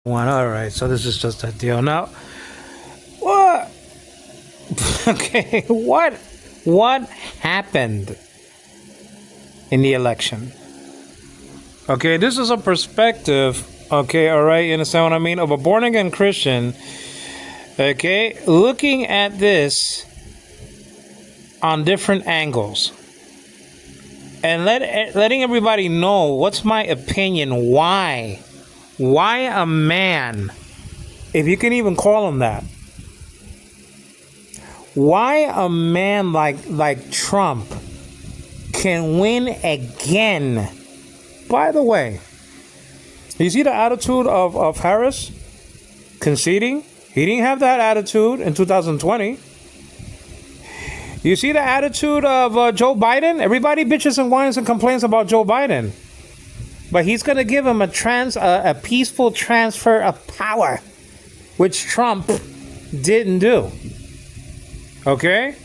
One. All right, so this is just a deal. Now, what? Okay, what happened in the election? Okay, this is a perspective. Okay, all right, you understand what I mean? Of a born again Christian. Okay, looking at this on different angles and letting everybody know what's my opinion. Why a man, if you can even call him that, why a man like Trump can win again. By the way, you see the attitude of Harris conceding? He didn't have that attitude in 2020. You see the attitude of Joe Biden? Everybody bitches and whines and complains about Joe Biden. But he's going to give him a peaceful transfer of power, which Trump didn't do. Okay?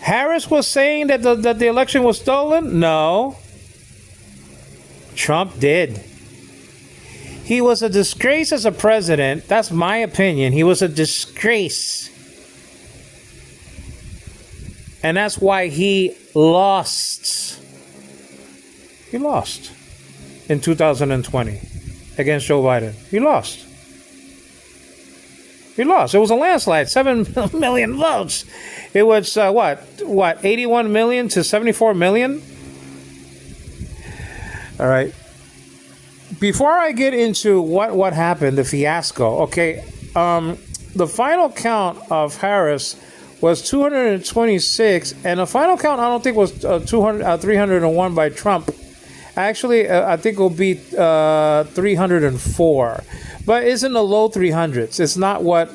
Harris was saying that the election was stolen? No. Trump did. He was a disgrace as a president. That's my opinion. He was a disgrace. And that's why he lost. He lost in 2020 against Joe Biden. He lost. He lost. It was a landslide, 7 million votes. It was, 81 million to 74 million? All right. Before I get into what happened, the fiasco, okay, the final count of Harris was 226, and the final count I don't think was 301 by Trump. Actually, I think it will be 304, but it's in the low 300s. It's not what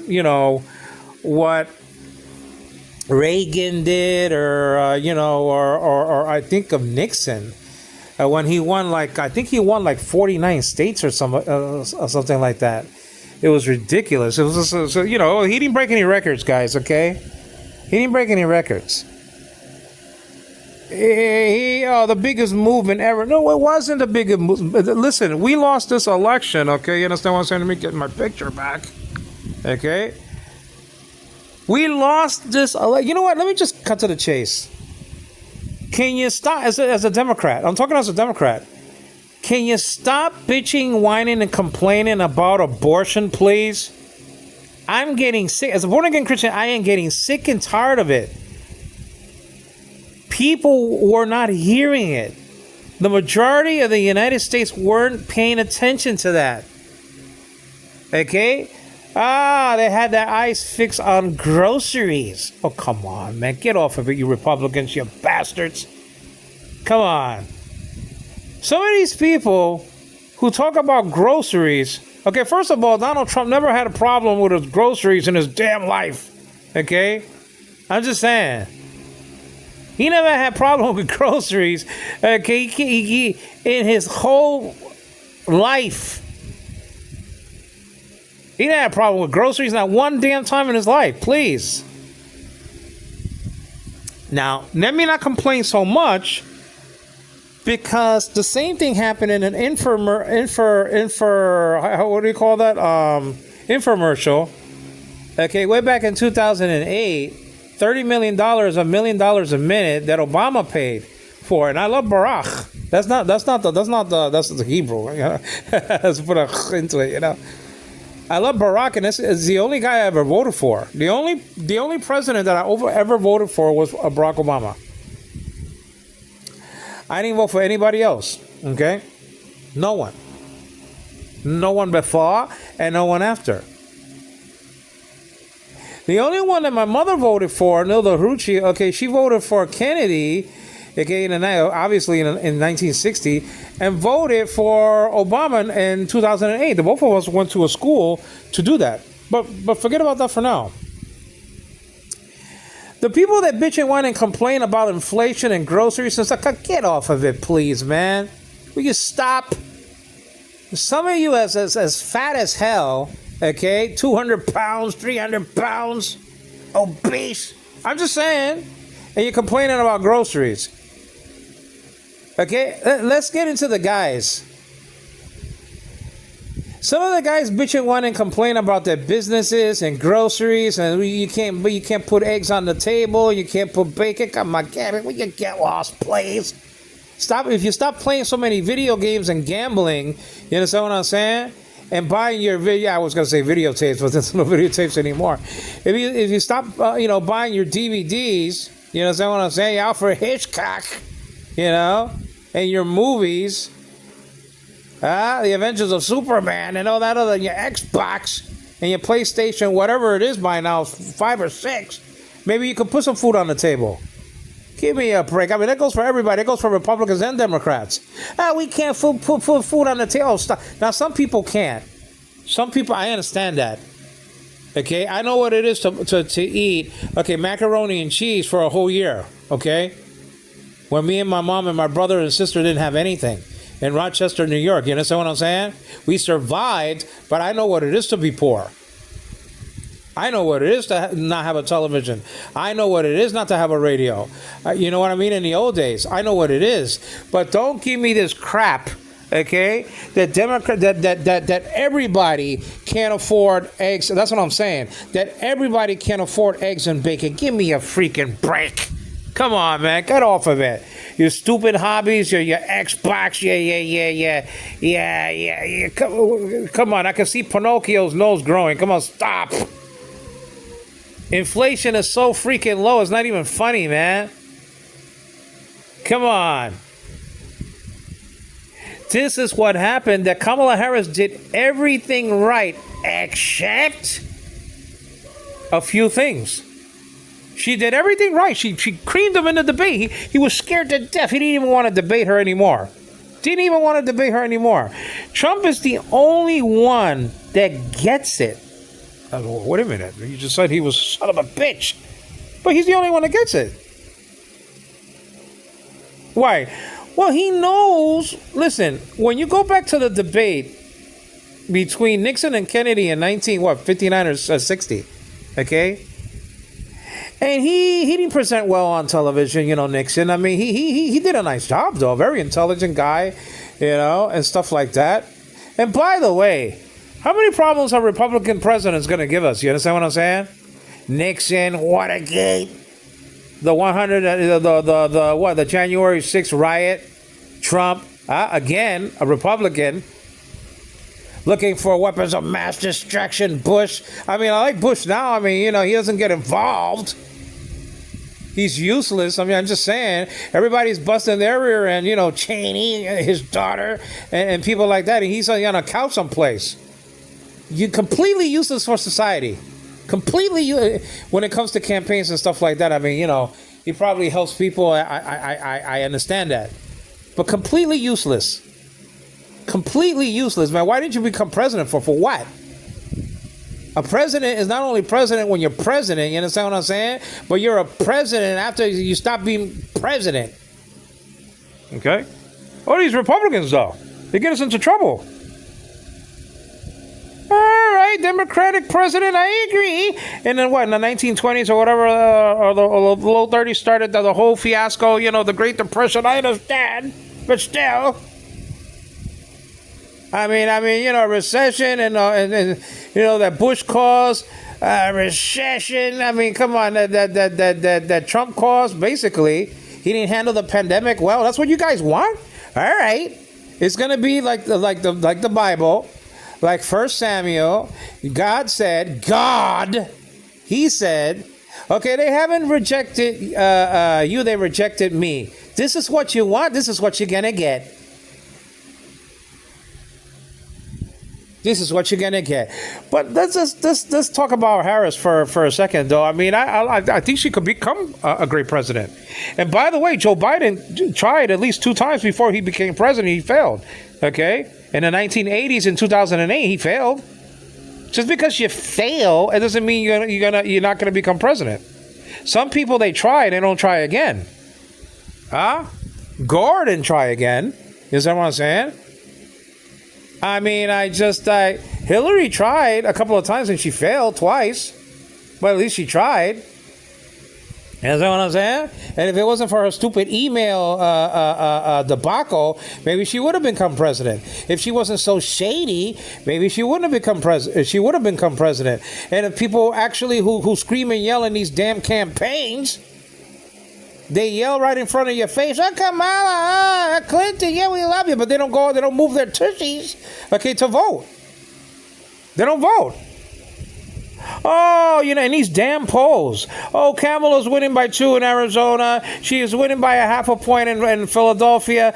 Reagan did, or or I think of Nixon when he won I think he won 49 states or something like that. It was ridiculous. It was he didn't break any records, guys. Okay, he didn't break any records. The biggest movement ever. No, it wasn't the biggest movement. Listen, we lost this election, okay? You understand what I'm saying? Let me get my picture back, okay? We lost this election. You know what? Let me just cut to the chase. Can you stop, as a Democrat, I'm talking as a Democrat, can you stop bitching, whining, and complaining about abortion, please? I'm getting sick. As a born-again Christian, I am getting sick and tired of it. People were not hearing it. The majority of the United States weren't paying attention to that. Okay? They had their eyes fixed on groceries. Oh, come on, man. Get off of it, you Republicans, you bastards. Come on. Some of these people who talk about groceries. Okay, first of all, Donald Trump never had a problem with his groceries in his damn life. Okay? I'm just saying. He never had problem with groceries. Okay, he in his whole life, he didn't have a problem with groceries not one damn time in his life. Please. Now, let me not complain so much, because the same thing happened in an infomercial. Okay, way back in 2008. $30 million, $1 million a minute that Obama paid for, and I love Barack. That's the Hebrew. Let's put a into it. I love Barack, and it's the only guy I ever voted for. The only president that I ever voted for was Barack Obama. I didn't vote for anybody else. Okay, no one before and no one after. The only one that my mother voted for, Nilda Rucci, okay, she voted for Kennedy, okay, obviously in 1960, and voted for Obama in 2008. The both of us went to a school to do that. But forget about that for now. The people that bitch and whine and complain about inflation and groceries and stuff, get off of it, please, man. Will you stop? Some of you as fat as hell, okay, 200 pounds, 300 pounds, obese. I'm just saying. And you're complaining about groceries. Okay, let's get into the guys. Some of the guys bitching one and complain about their businesses and groceries, and you can't put eggs on the table, you can't put bacon. Come on, will you get lost, please? If you stop playing so many video games and gambling, you understand what I'm saying? And buying your I was gonna say videotapes, but there's no videotapes anymore. If you stop buying your DVDs, you understand what I'm saying? Alfred Hitchcock, and your movies. The Adventures of Superman and all that other, your Xbox and your PlayStation, whatever it is by now, 5 or 6. Maybe you could put some food on the table. Give me a break. I mean, that goes for everybody. That goes for Republicans and Democrats. We can't put food on the table. Stop. Now, some people can't. Some people, I understand that. Okay, I know what it is to eat, macaroni and cheese for a whole year, okay? When me and my mom and my brother and sister didn't have anything. In Rochester, New York. You understand what I'm saying? We survived, but I know what it is to be poor. I know what it is to not have a television. I know what it is not to have a radio. You know what I mean? In the old days, I know what it is. But don't give me this crap, okay? That everybody can't afford eggs. That's what I'm saying. That everybody can't afford eggs and bacon. Give me a freaking break. Come on, man. Get off of it. Your stupid hobbies, your Xbox, yeah. Come on, I can see Pinocchio's nose growing. Come on, stop. Inflation is so freaking low, it's not even funny, man. Come on. This is what happened, that Kamala Harris did everything right except a few things. She did everything right. She creamed him in the debate. He was scared to death. He didn't even want to debate her anymore. Trump is the only one that gets it. Wait a minute. You just said he was son of a bitch. But he's the only one that gets it. Why? Well, he knows. Listen, when you go back to the debate between Nixon and Kennedy in 59 or 60, okay? And he didn't present well on television, Nixon. I mean, he did a nice job, though. Very intelligent guy, and stuff like that. And by the way, how many problems are Republican presidents going to give us? You understand what I'm saying? Nixon, Watergate, the January 6th riot, Trump, again, a Republican, looking for weapons of mass destruction, Bush. I mean, I like Bush now. I mean, he doesn't get involved. He's useless. I mean, I'm just saying, everybody's busting their rear end, Cheney, his daughter, and people like that. And he's on a couch someplace. You're completely useless for society. Completely, when it comes to campaigns and stuff like that. I mean, he probably helps people. I understand that. But completely useless. Completely useless, man. Why didn't you become president for what? A president is not only president when you're president, you understand what I'm saying? But you're a president after you stop being president. Okay? All these Republicans, though, they get us into trouble. All right, Democratic president, I agree. And then what, in the 1920s or whatever, or the low 30s started the whole fiasco, the Great Depression, I understand, but still. I mean, recession and that Bush caused recession. I mean, come on, that Trump caused. Basically, he didn't handle the pandemic well. That's what you guys want. All right, it's gonna be like the Bible, like 1 Samuel. He said, okay, they haven't rejected you. They rejected me. This is what you want. This is what you're gonna get. This is what you're gonna get. But let's talk about Harris for a second, though. I mean, I think she could become a great president. And by the way, Joe Biden tried at least 2 times before he became president. He failed. Okay, in the 1980s, in 2008, he failed. Just because you fail, it doesn't mean you're not gonna become president. Some people, they try, they don't try again. Gore didn't try again. Is that what I'm saying? I mean, Hillary tried a couple of times and she failed twice, but at least she tried. You know what I'm saying? And if it wasn't for her stupid email debacle, maybe she would have become president. If she wasn't so shady, maybe she wouldn't have become president. She would have become president. And if people actually who scream and yell in these damn campaigns, they yell right in front of your face, "Oh, Kamala, Clinton, yeah, we love you," but they don't move their tushies, okay, to vote. They don't vote. Oh, in these damn polls. Oh, Kamala's winning by 2 in Arizona. She is winning by a half a point in Philadelphia.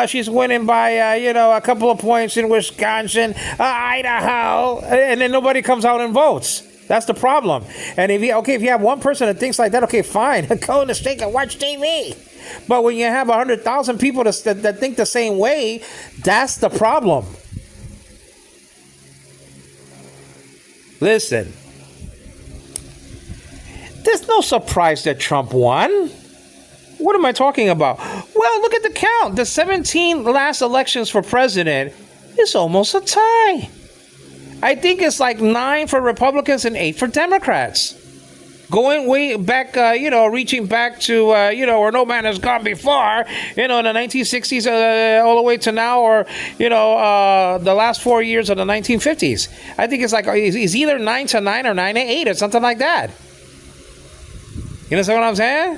She's winning by, a couple of points in Wisconsin, Idaho. And then nobody comes out and votes. That's the problem. And if you have one person that thinks like that, okay, fine. Go in the state and watch TV. But when you have 100,000 people that think the same way, that's the problem. Listen. There's no surprise that Trump won. What am I talking about? Well, look at the count. The 17 last elections for president is almost a tie. I think it's like 9 for Republicans and 8 for Democrats. Going way back, reaching back to, where no man has gone before, in the 1960s all the way to now, or, the last 4 years of the 1950s. I think it's like, it's either 9-9 or 9-8 or something like that. You understand what I'm saying?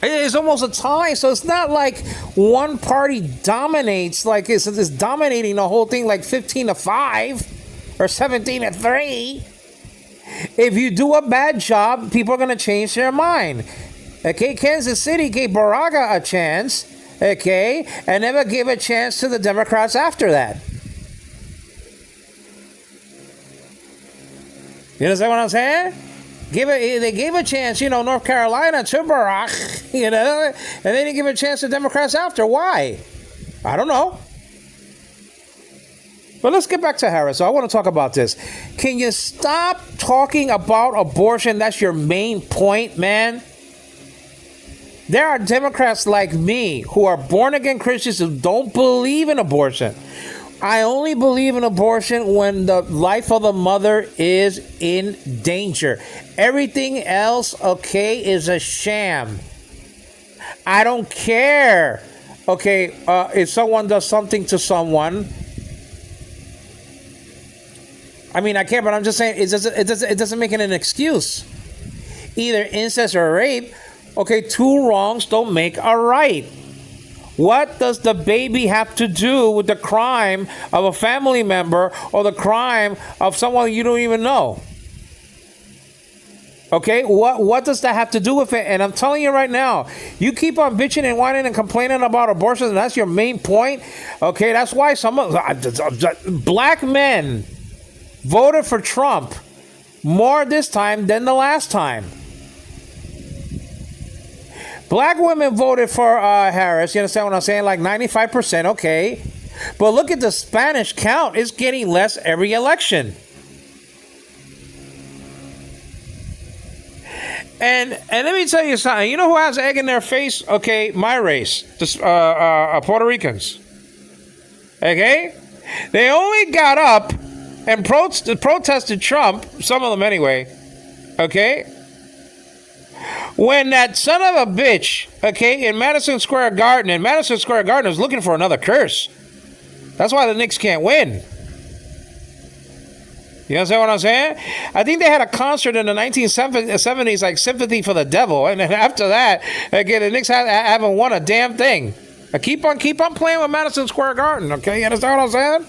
It's almost a tie, so it's not like one party dominates, like it's dominating the whole thing like 15-5 or 17-3. If you do a bad job, people are going to change their mind. Okay, Kansas City gave Baraga a chance, okay, and never gave a chance to the Democrats after that. You understand what I'm saying? They gave a chance, North Carolina to Barack, and they didn't give a chance to Democrats after. Why? I don't know. But let's get back to Harris. So I want to talk about this. Can you stop talking about abortion? That's your main point, man. There are Democrats like me who are born-again Christians who don't believe in abortion. I only believe in abortion when the life of the mother is in danger. Everything else, okay, is a sham. I don't care, okay, if someone does something to someone. I mean, I care, but I'm just saying it doesn't make it an excuse. Either incest or rape, okay, 2 wrongs don't make a right. What does the baby have to do with the crime of a family member or the crime of someone you don't even know? Okay, what does that have to do with it? And I'm telling you right now, you keep on bitching and whining and complaining about abortion, and that's your main point. Okay, that's why some black men voted for Trump more this time than the last time. Black women voted for Harris. You understand what I'm saying? Like 95%, okay. But look at the Spanish count. It's getting less every election. And let me tell you something. You know who has egg in their face? Okay, my race. The Puerto Ricans. Okay? They only got up and protested Trump, some of them anyway, okay? When that son of a bitch, okay, in Madison Square Garden, is looking for another curse. That's why the Knicks can't win. You understand what I'm saying? I think they had a concert in the 1970s, like Sympathy for the Devil, and then after that, okay, the Knicks haven't won a damn thing. Keep on playing with Madison Square Garden, okay? You understand what I'm saying?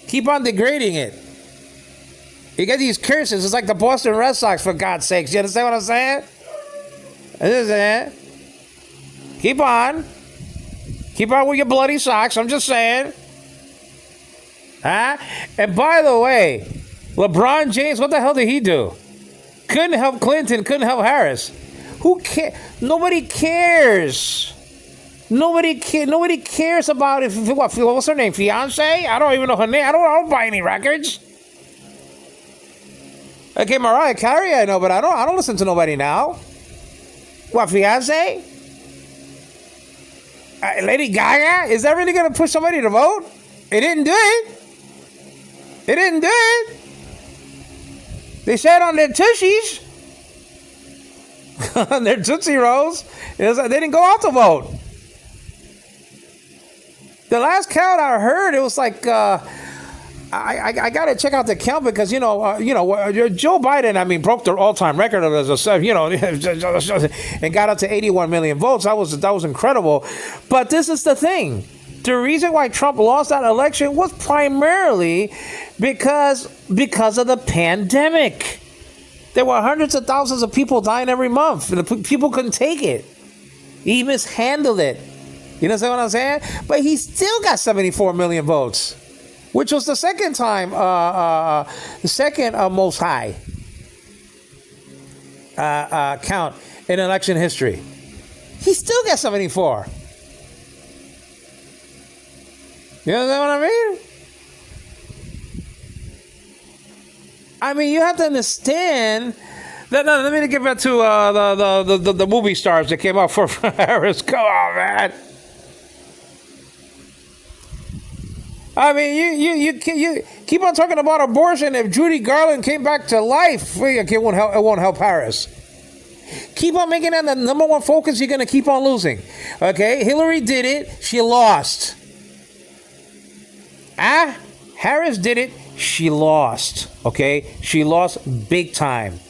Keep on degrading it. You get these curses. It's like the Boston Red Sox, for God's sakes. You understand what I'm saying? Keep on with your bloody socks. I'm just saying. Huh? And by the way, LeBron James, what the hell did he do? Couldn't help Clinton, couldn't help Harris. Who cares? Nobody cares. Nobody cares about it. What's her name? Fiance? I don't even know her name. I don't buy any records. Okay, Mariah Carey, I know, but I don't listen to nobody now. What, Fiance? Lady Gaga? Is that really going to push somebody to vote? It didn't do it. It didn't do it. They said on their tushies, on their Tootsie Rolls, it was like they didn't go out to vote. The last count I heard, it was like I got to check out the count because Joe Biden, I mean, broke the all-time record of and got up to 81 million votes. That was incredible. But this is the thing. The reason why Trump lost that election was primarily because of the pandemic. There were hundreds of thousands of people dying every month, and the people couldn't take it. He mishandled it. You know what I'm saying? But he still got 74 million votes, which was the second time, the second most high count in election history. He still got 74. You know what I mean? I mean, you have to understand that. Let me get back to the movie stars that came out for Harris. Come on, man. I mean, you keep on talking about abortion. If Judy Garland came back to life, it won't help Harris. Keep on making that the number one focus. You're going to keep on losing. Okay, Hillary did it. She lost. Harris did it. She lost. Okay, she lost big time.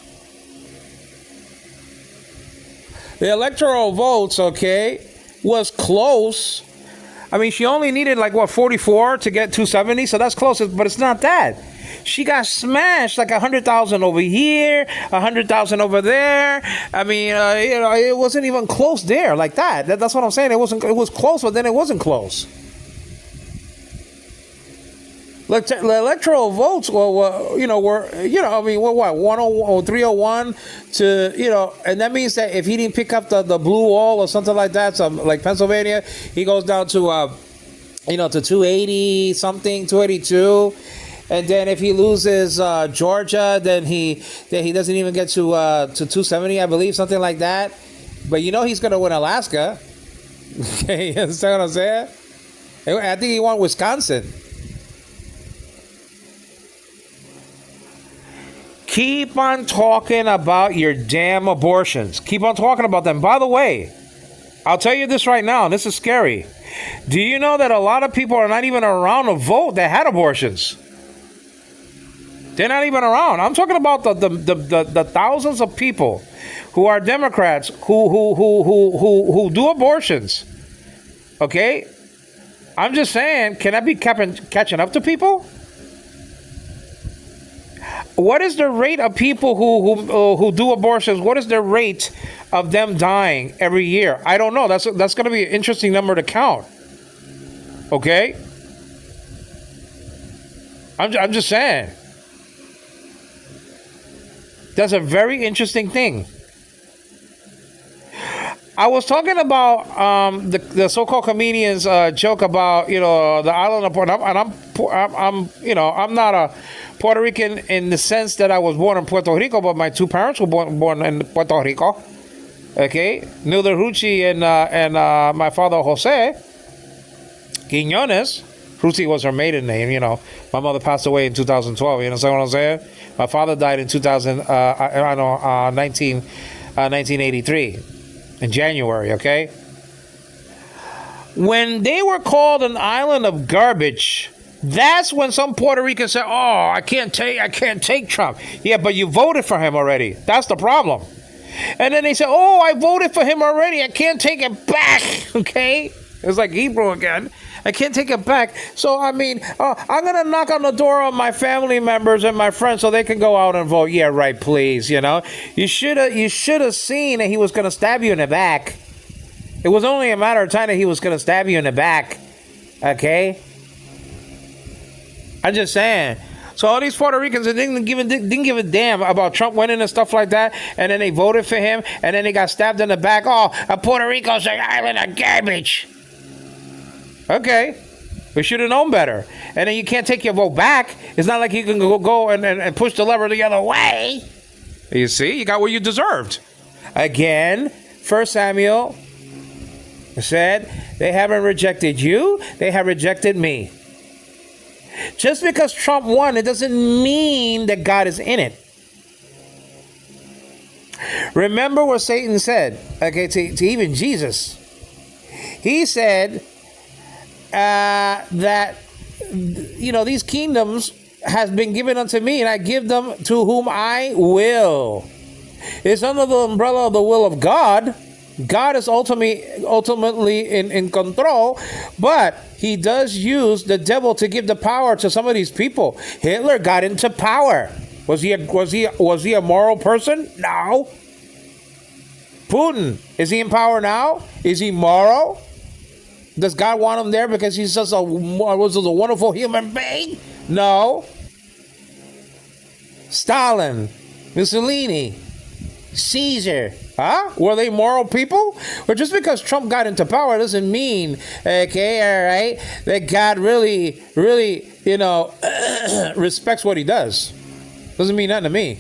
The electoral votes, okay, was close. I mean, she only needed 44 to get 270, so that's close, but it's not that. She got smashed 100,000 over here, 100,000 over there. I mean, it wasn't even close there like that. That's what I'm saying. It was close, but then it wasn't close. Look, the electoral votes were 101, 301 to, and that means that if he didn't pick up the blue wall or something like that, like Pennsylvania, he goes down to, to 280 something, 282. And then if he loses Georgia, then he doesn't even get to 270, I believe, something like that. But he's going to win Alaska. Okay, you understand what I'm saying? I think he won Wisconsin. Keep on talking about your damn abortions. Keep on talking about them. By the way, I'll tell you this right now. This is scary. Do you know that a lot of people are not even around to vote that had abortions? They're not even around. I'm talking about the thousands of people who are Democrats who do abortions. Okay? I'm just saying, can I be catching up to people? What is the rate of people who do abortions? What is the rate of them dying every year? I don't know. That's going to be an interesting number to count. Okay? I'm just saying. That's a very interesting thing. I was talking about the so-called comedians joke about the island of Puerto, and I'm not a Puerto Rican in the sense that I was born in Puerto Rico, but my two parents were born in Puerto Rico. Okay, Nilda Rucci and my father Jose Quinones. Rucci was her maiden name. My mother passed away in 2012. You know what I'm saying? My father died in 1983 in January. Okay. When they were called an island of garbage, that's when some Puerto Ricans said, "Oh, I can't take Trump." Yeah, but you voted for him already. That's the problem. And then they said, "Oh, I voted for him already. I can't take it back." Okay, it's like Hebrew again. I can't take it back. So I mean, I'm gonna knock on the door of my family members and my friends so they can go out and vote. Yeah, right. Please, you should have seen that he was gonna stab you in the back. It was only a matter of time that he was gonna stab you in the back. Okay. I'm just saying. So all these Puerto Ricans didn't give a damn about Trump winning and stuff like that, and then they voted for him, and then they got stabbed in the back. Oh, Puerto Rico's an island of garbage. Okay, we should have known better. And then you can't take your vote back. It's not like you can go and push the lever the other way. You see, you got what you deserved. Again, 1 Samuel said, they haven't rejected you, they have rejected me. Just because Trump won, it doesn't mean that God is in it. Remember what Satan said, okay, to even Jesus. He said that, these kingdoms has been given unto me, and I give them to whom I will. It's under the umbrella of the will of God. God is ultimately in control, but he does use the devil to give the power to some of these people. Hitler got into power. Was he a moral person? No. Putin, is he in power now? Is he moral? Does God want him there because he's just a wonderful human being? No. Stalin, Mussolini, Caesar, were they moral people? But just because Trump got into power doesn't mean, okay, all right, that God really, respects what he does. Doesn't mean nothing to me.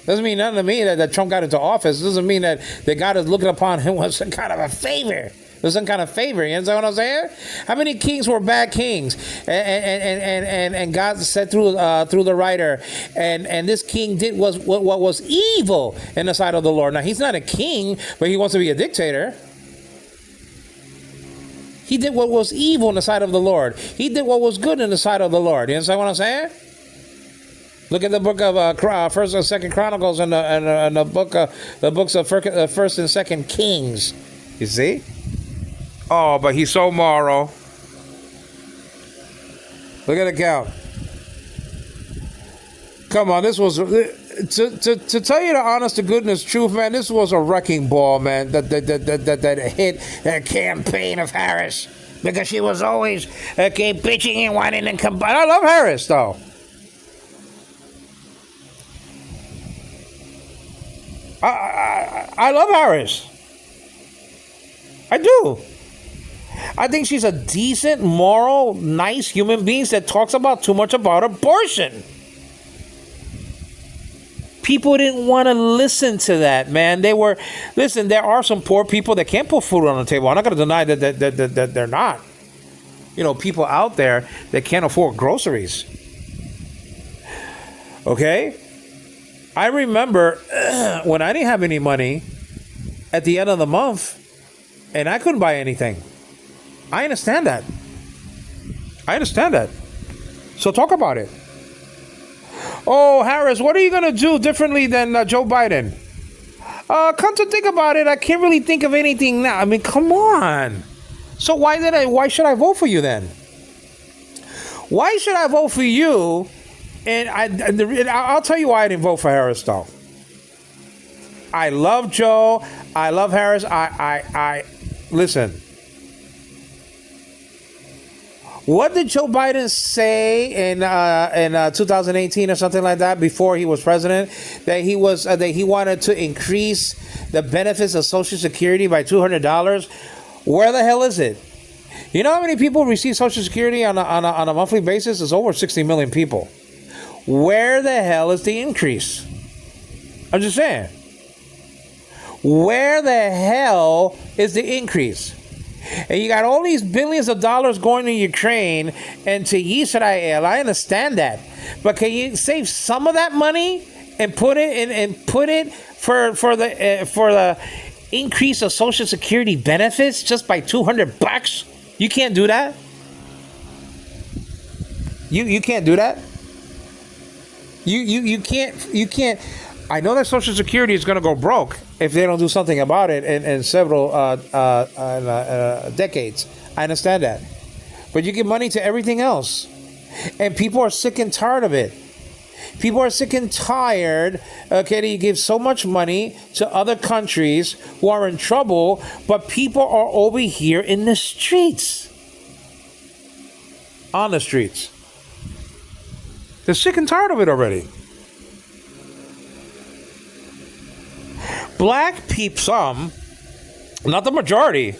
Doesn't mean nothing to me that Trump got into office. Doesn't mean that God is looking upon him with some kind of a favor. There's some kind of favor. You understand what I'm saying? How many kings were bad kings? And God said through the writer, and this king did what was evil in the sight of the Lord. Now he's not a king, but he wants to be a dictator. He did what was evil in the sight of the Lord. He did what was good in the sight of the Lord. You understand what I'm saying? Look at the book of First and Second Chronicles and the books of First and Second Kings. You see? Oh, but he's so moral. Look at the count. Come on, this was to tell you the honest to goodness truth, man. This was a wrecking ball, man. That hit that campaign of Harris, because she was always bitching and whining and complaining. I love Harris though. I love Harris. I do. I think she's a decent, moral, nice human being that talks about too much about abortion. People didn't want to listen to that, man. There are some poor people that can't put food on the table. I'm not going to deny that they're not. People out there that can't afford groceries. Okay? I remember when I didn't have any money at the end of the month and I couldn't buy anything. I understand that. So talk about it. Oh, Harris, what are you going to do differently than Joe Biden? Come to think about it, I can't really think of anything now. I mean, come on. So why should I vote for you then? Why should I vote for you? And I'll tell you why I didn't vote for Harris, though. I love Joe. I love Harris. I listen. What did Joe Biden say in 2018 or something like that, before he was president, that he wanted to increase the benefits of Social Security by $200? Where the hell is it? You know how many people receive Social Security on a monthly basis? It's over 60 million people. Where the hell is the increase? I'm just saying. Where the hell is the increase? And you got all these billions of dollars going to Ukraine and to Israel. I understand that, but can you save some of that money and put it for the increase of Social Security benefits just by $200? You can't do that. You can't do that. You can't. I know that Social Security is going to go broke if they don't do something about it in several decades. I understand that. But you give money to everything else. And people are sick and tired of it. People are sick and tired, okay, that you give so much money to other countries who are in trouble, but people are over here in the streets. On the streets. They're sick and tired of it already. Black people, some, not the majority,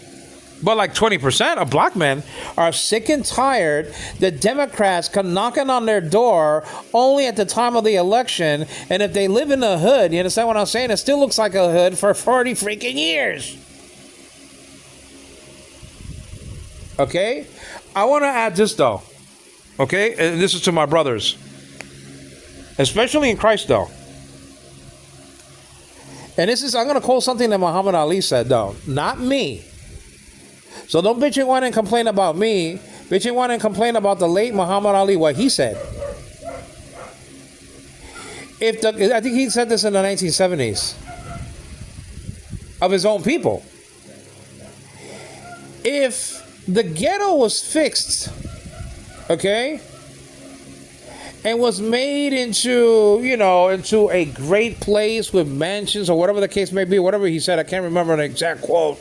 but like 20% of black men are sick and tired that Democrats come knocking on their door only at the time of the election. And if they live in the hood, you understand what I'm saying? It still looks like a hood for 40 freaking years. Okay? I want to add this though. Okay? And this is to my brothers. Especially in Christ though. And this is, I'm going to quote something that Muhammad Ali said, though, not me. So don't bitch and whine and complain about me. Bitch and whine and complain about the late Muhammad Ali, what he said. I think he said this in the 1970s of his own people. If the ghetto was fixed, okay, and was made into, into a great place with mansions or whatever the case may be, whatever he said, I can't remember an exact quote.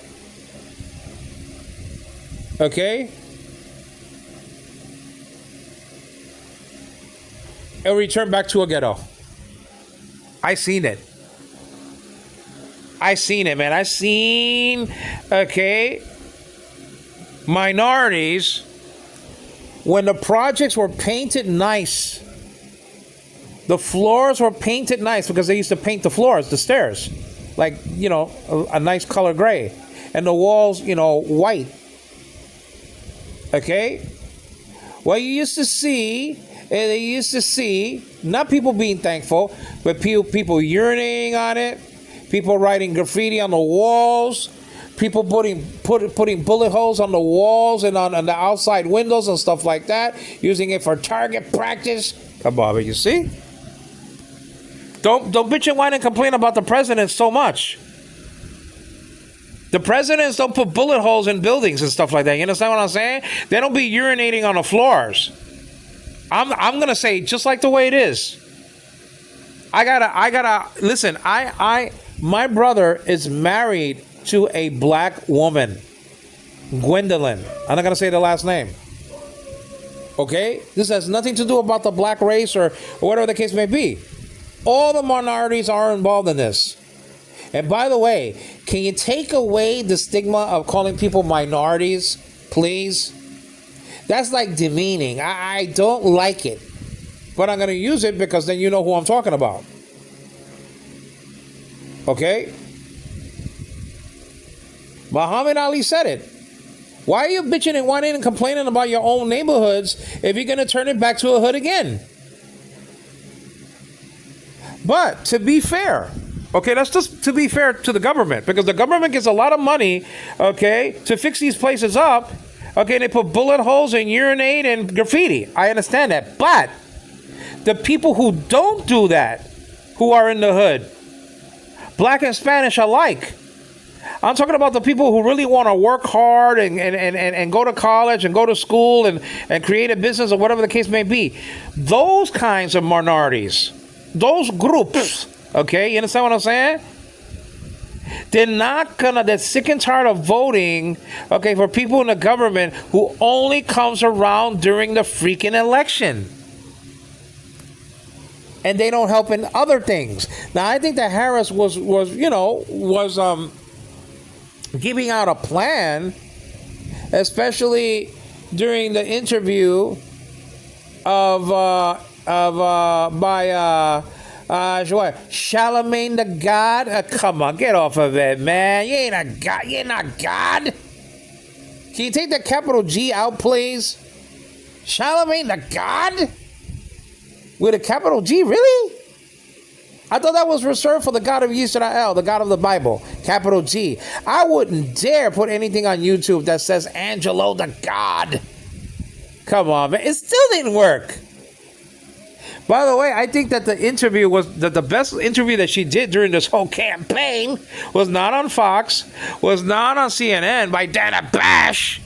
Okay? It'll return back to a ghetto. I seen it. Man. I seen, okay, minorities, when the projects were painted nice, the floors were painted nice because they used to paint the floors, the stairs, like, a nice color gray, and the walls, white. Okay? What you used to see, they used to see, not people being thankful, but people urinating on it, people writing graffiti on the walls, people putting bullet holes on the walls and on the outside windows and stuff like that, using it for target practice. Come on, you see? Don't bitch and whine and complain about the president so much. The presidents don't put bullet holes in buildings and stuff like that. You understand what I'm saying? They don't be urinating on the floors. I'm gonna say just like the way it is. I gotta listen. My brother is married to a black woman, Gwendolyn. I'm not gonna say the last name. Okay, this has nothing to do about the black race or whatever the case may be. All the minorities are involved in this. And by the way, can you take away the stigma of calling people minorities, please? That's like demeaning. I don't like it. But I'm going to use it because then you know who I'm talking about. Okay? Muhammad Ali said it. Why are you bitching and whining and complaining about your own neighborhoods if you're going to turn it back to a hood again? But to be fair, okay, that's just to be fair to the government, because the government gets a lot of money, okay, to fix these places up. Okay, they put bullet holes and urinate and graffiti. I understand that. But the people who don't do that, who are in the hood, black and Spanish alike, I'm talking about the people who really want to work hard and go to college and go to school and create a business or whatever the case may be. Those kinds of minorities, those groups, okay, you understand what I'm saying? They're sick and tired of voting, okay, for people in the government who only comes around during the freaking election. And they don't help in other things. Now, I think that Harris was giving out a plan, especially during the interview by Charlemagne the God. Come on, get off of it, man. You ain't a God. You're not God. Can you take the capital G out, please? Charlemagne the God? With a capital G, really? I thought that was reserved for the God of Israel, the God of the Bible, capital G. I wouldn't dare put anything on YouTube that says Angelo the God. Come on, man. It still didn't work. By the way, I think that the interview was the best interview that she did during this whole campaign was not on Fox, was not on CNN by Dana Bash,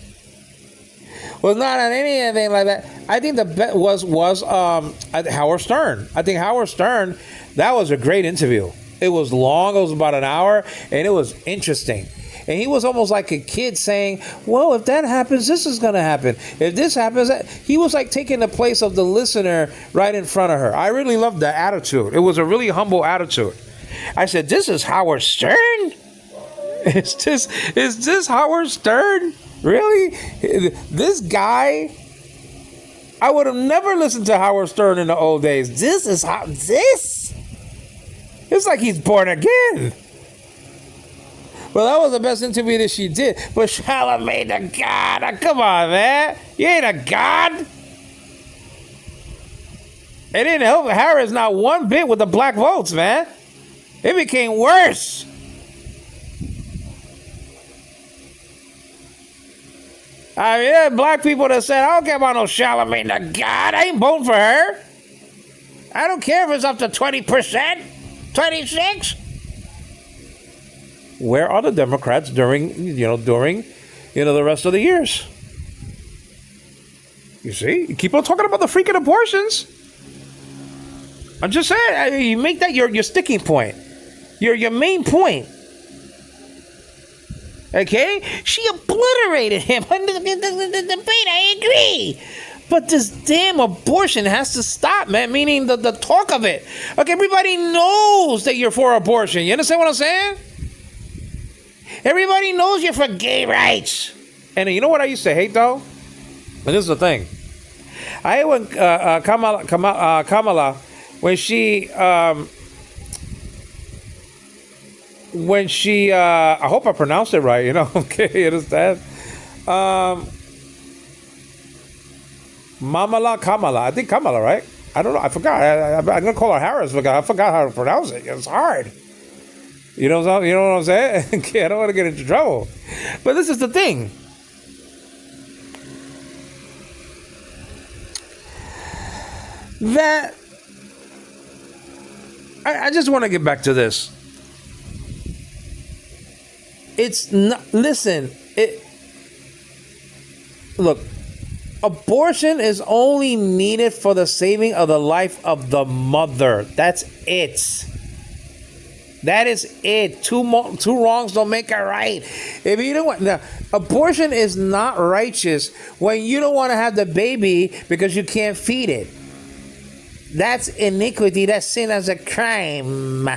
was not on anything like that. I think the best was Howard Stern. I think Howard Stern, that was a great interview. It was long. It was about an hour, and it was interesting. And he was almost like a kid saying, well, if that happens, this is going to happen. If this happens, he was like taking the place of the listener right in front of her. I really loved the attitude. It was a really humble attitude. I said, this is Howard Stern? Is this Howard Stern? Really? This guy? I would have never listened to Howard Stern in the old days. This? It's like he's born again. Well, that was the best interview that she did. But Charlemagne the God, come on, man. You ain't a God. It didn't help Harris not one bit with the black votes, man. It became worse. I mean, there are black people that said, I don't care about no Charlamagne the God. I ain't voting for her. I don't care if it's up to 20%, 26. Where are the Democrats during the rest of the years? You see, you keep on talking about the freaking abortions. I'm just saying, you make that your sticking point, your main point. Okay, she obliterated him in the debate. I agree. But this damn abortion has to stop, man. Meaning the talk of it. Okay, everybody knows that you're for abortion. You understand what I'm saying? Everybody knows you're for gay rights. And you know what I used to hate, though? And this is the thing. I hate when Kamala, when she, I hope I pronounced it right, okay, you understand? Kamala, I think Kamala, right? I don't know, I forgot. I'm going to call her Harris, because I forgot how to pronounce it. It's hard. You know what I'm saying? Okay, I don't want to get into trouble. But this is the thing. That, I just want to get back to this. It's not, listen, look, abortion is only needed for the saving of the life of the mother. That's it. That is it. Two wrongs don't make a right. If you don't want, now, abortion is not righteous when you don't want to have the baby because you can't feed it. That's iniquity. That's sin as a crime.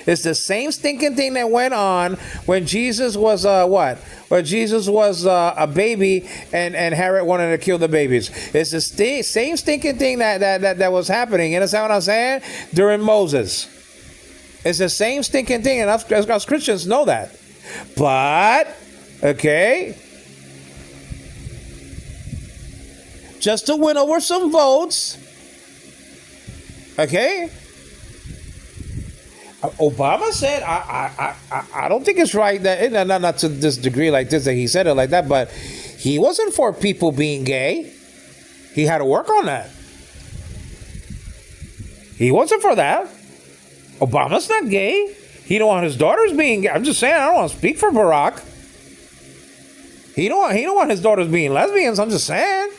It's the same stinking thing that went on when Jesus was what? When Jesus was a baby and Herod wanted to kill the babies. It's the same stinking thing that was happening. You understand what I'm saying? During Moses. It's the same stinking thing, and us Christians know that. But, okay, just to win over some votes, okay, Obama said, I don't think it's right that, not to this degree like this, that he said it like that, but he wasn't for people being gay. He had to work on that. He wasn't for that. Obama's not gay. He don't want his daughters being gay. I'm just saying, I don't want to speak for Barack. He don't want his daughters being lesbians. I'm just saying.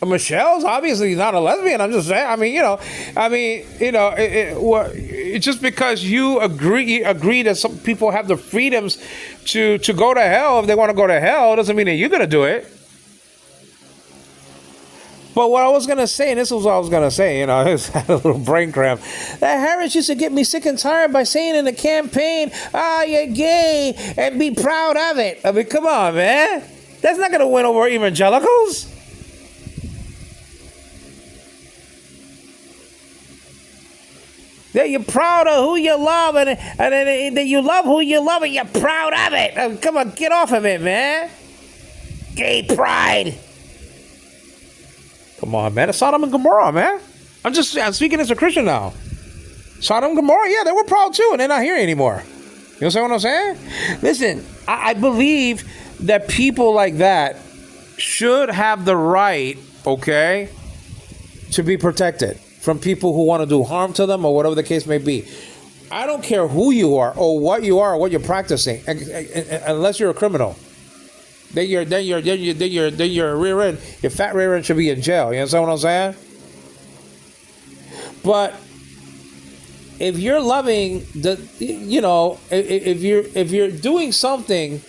Michelle's obviously not a lesbian. I'm just saying. It's just because you agree that some people have the freedoms to go to hell if they want to go to hell doesn't mean that you're gonna do it. But what I was going to say, and this was what I was going to say, I had a little brain cramp. That Harris used to get me sick and tired by saying in the campaign, you're gay, and be proud of it. I mean, come on, man. That's not going to win over evangelicals. That you're proud of who you love, and that you love who you love, and you're proud of it. I mean, come on, get off of it, man. Gay pride. Come on, man. It's Sodom and Gomorrah, man. I'm speaking as a Christian now. Sodom and Gomorrah, yeah, they were proud too, and they're not here anymore. You understand what I'm saying? Listen, I believe that people like that should have the right, okay, to be protected from people who want to do harm to them or whatever the case may be. I don't care who you are or what you're practicing, unless you're a criminal. Then your rear end, your fat rear end should be in jail. You understand what I'm saying? But if you're loving if you're doing something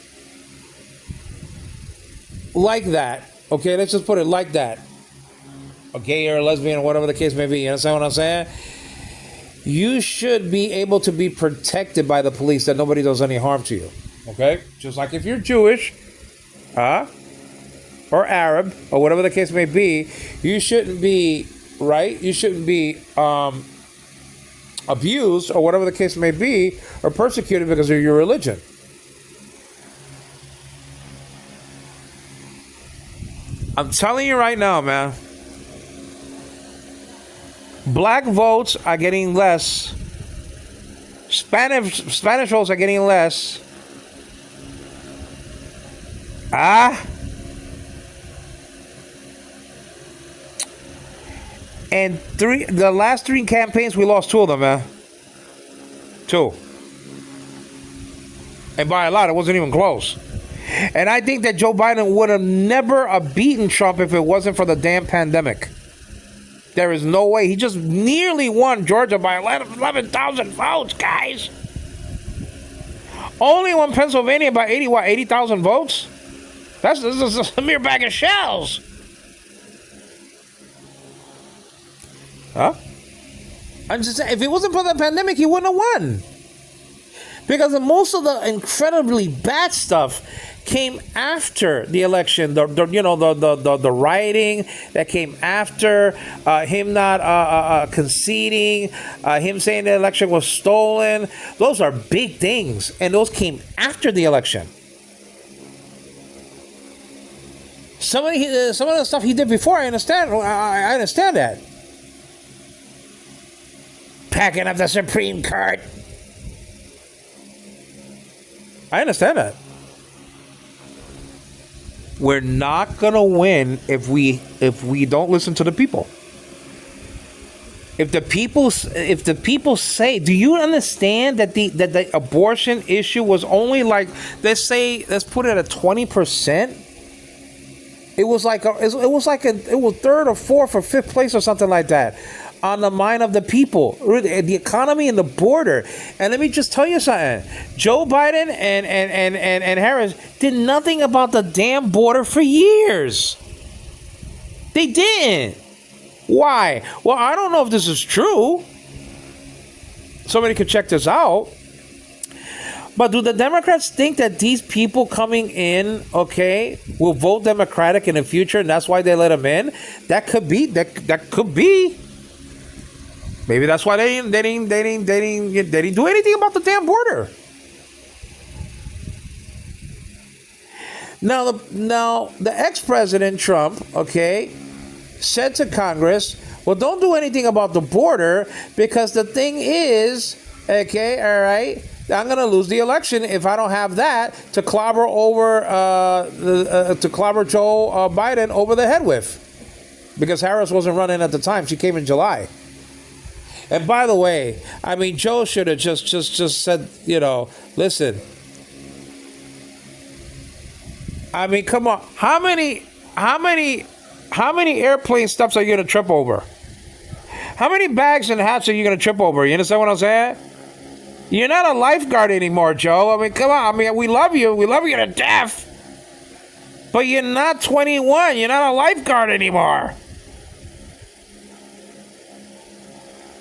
like that, okay, let's just put it like that, a gay or a lesbian or whatever the case may be. You understand what I'm saying? You should be able to be protected by the police, that nobody does any harm to you. Okay, just like if you're Jewish. Or Arab, or whatever the case may be, you shouldn't be, right? You shouldn't be abused, or whatever the case may be, or persecuted because of your religion. I'm telling you right now, man. Black votes are getting less. Spanish votes are getting less. And the last 3 campaigns, we lost 2 of them, man. 2. And by a lot, it wasn't even close. And I think that Joe Biden would have never beaten Trump if it wasn't for the damn pandemic. There is no way. He just nearly won Georgia by 11,000 votes, guys. Only won Pennsylvania by 80,000 votes? This is a mere bag of shells. Huh? I'm just saying, if it wasn't for the pandemic, he wouldn't have won. Because most of the incredibly bad stuff came after the election. The rioting that came after, him not conceding, him saying the election was stolen. Those are big things, and those came after the election. Some of the stuff he did before, I understand. I understand that. Packing up the Supreme Court. I understand that. We're not gonna win if we don't listen to the people. If the people say, do you understand that the abortion issue was only like, let's put it at 20%? It was 3rd or 4th or 5th place or something like that on the mind of the people, the economy and the border. And let me just tell you something. Joe Biden and Harris did nothing about the damn border for years. They didn't. Why? Well, I don't know if this is true. Somebody could check this out. But do the Democrats think that these people coming in, okay, will vote Democratic in the future, and that's why they let them in? That could be. That could be. Maybe that's why they didn't do anything about the damn border. Now the ex-president Trump, okay, said to Congress, well, don't do anything about the border because the thing is, okay, all right, I'm going to lose the election if I don't have that to clobber Joe Biden over the head with, because Harris wasn't running at the time. She came in July. And by the way, I mean, Joe should have just said, listen. I mean, come on. How many airplane steps are you going to trip over? How many bags and hats are you going to trip over? You understand what I'm saying? You're not a lifeguard anymore, Joe. I mean, come on. I mean, we love you. We love you to death. But you're not 21. You're not a lifeguard anymore.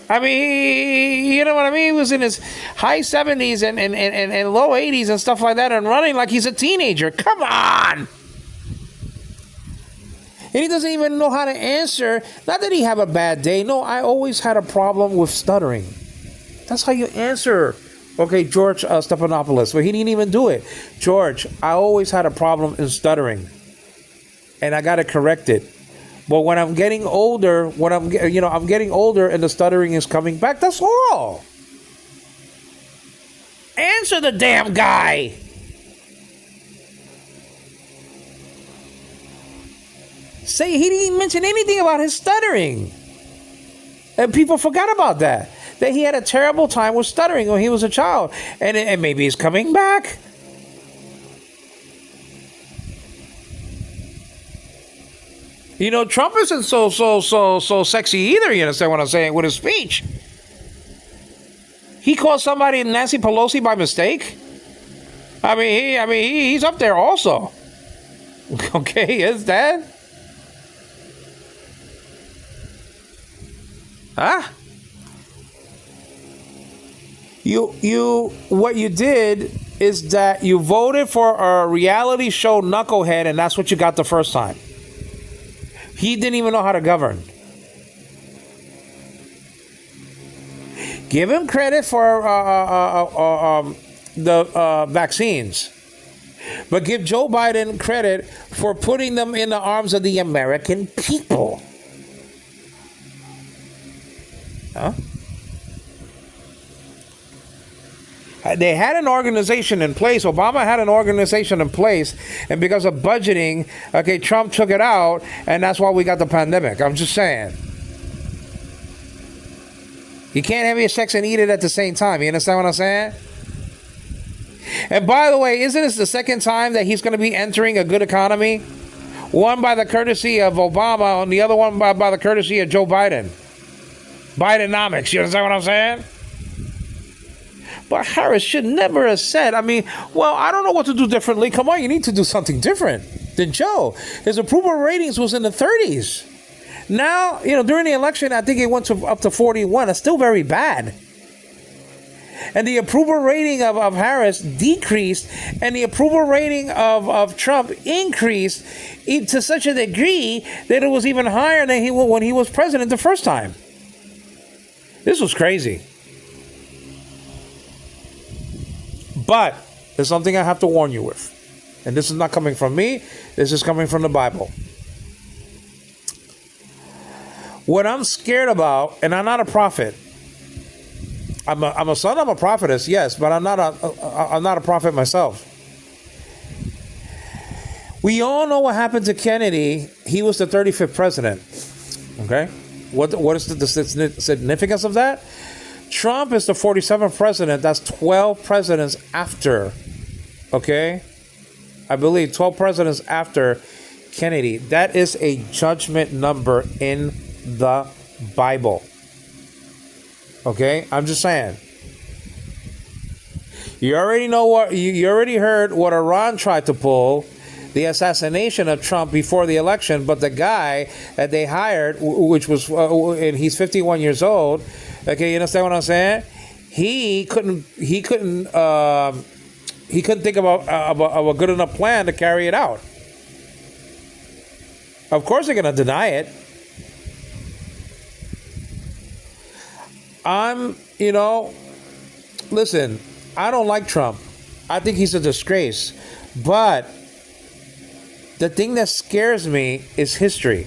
I mean, you know what I mean? He was in his high 70s and low 80s and stuff like that and running like he's a teenager. Come on! And he doesn't even know how to answer. Not that he have a bad day. No, I always had a problem with stuttering. That's how you answer. Okay, George Stephanopoulos. But he didn't even do it. George, I always had a problem in stuttering. And I got to correct it. But when I'm getting older, I'm getting older and the stuttering is coming back. That's all. Answer the damn guy. Say he didn't mention anything about his stuttering. And people forgot about that. That he had a terrible time with stuttering when he was a child. And maybe he's coming back. Trump isn't so sexy either, you understand what I'm saying, with his speech. He called somebody Nancy Pelosi by mistake. I mean, he's up there also. Okay, is that? Huh? What you did is that you voted for a reality show knucklehead, and that's what you got the first time. He didn't even know how to govern. Give him credit for the vaccines. But give Joe Biden credit for putting them in the arms of the American people. Huh? They had an organization in place. Obama had an organization in place, and because of budgeting, okay, Trump took it out, and that's why we got the pandemic. I'm just saying. You can't have your sex and eat it at the same time. You understand what I'm saying? And by the way, isn't this the second time that he's going to be entering a good economy? One by the courtesy of Obama, and the other one by the courtesy of Joe Biden. Bidenomics, you understand what I'm saying? But Harris should never have said, I mean, well, I don't know what to do differently. Come on, you need to do something different than Joe. His approval ratings was in the 30s. Now, during the election, I think it went up to 41. It's still very bad. And the approval rating of Harris decreased, and the approval rating of Trump increased to such a degree that it was even higher than when he was president the first time. This was crazy. But there's something I have to warn you with. And this is not coming from me. This is coming from the Bible. What I'm scared about, and I'm not a prophet. I'm a son of a prophetess, yes, but I'm not a prophet myself. We all know what happened to Kennedy. He was the 35th president. Okay? What is the significance of that? Trump is the 47th president. That's 12 presidents after. Okay? I believe 12 presidents after Kennedy. That is a judgment number in the Bible. Okay? I'm just saying. You already know what you already heard what Iran tried to pull, the assassination of Trump before the election, but the guy that they hired, which was and he's 51 years old. Okay, you understand what I'm saying? He couldn't think about a good enough plan to carry it out. Of course they're going to deny it. Listen, I don't like Trump. I think he's a disgrace. But the thing that scares me is history.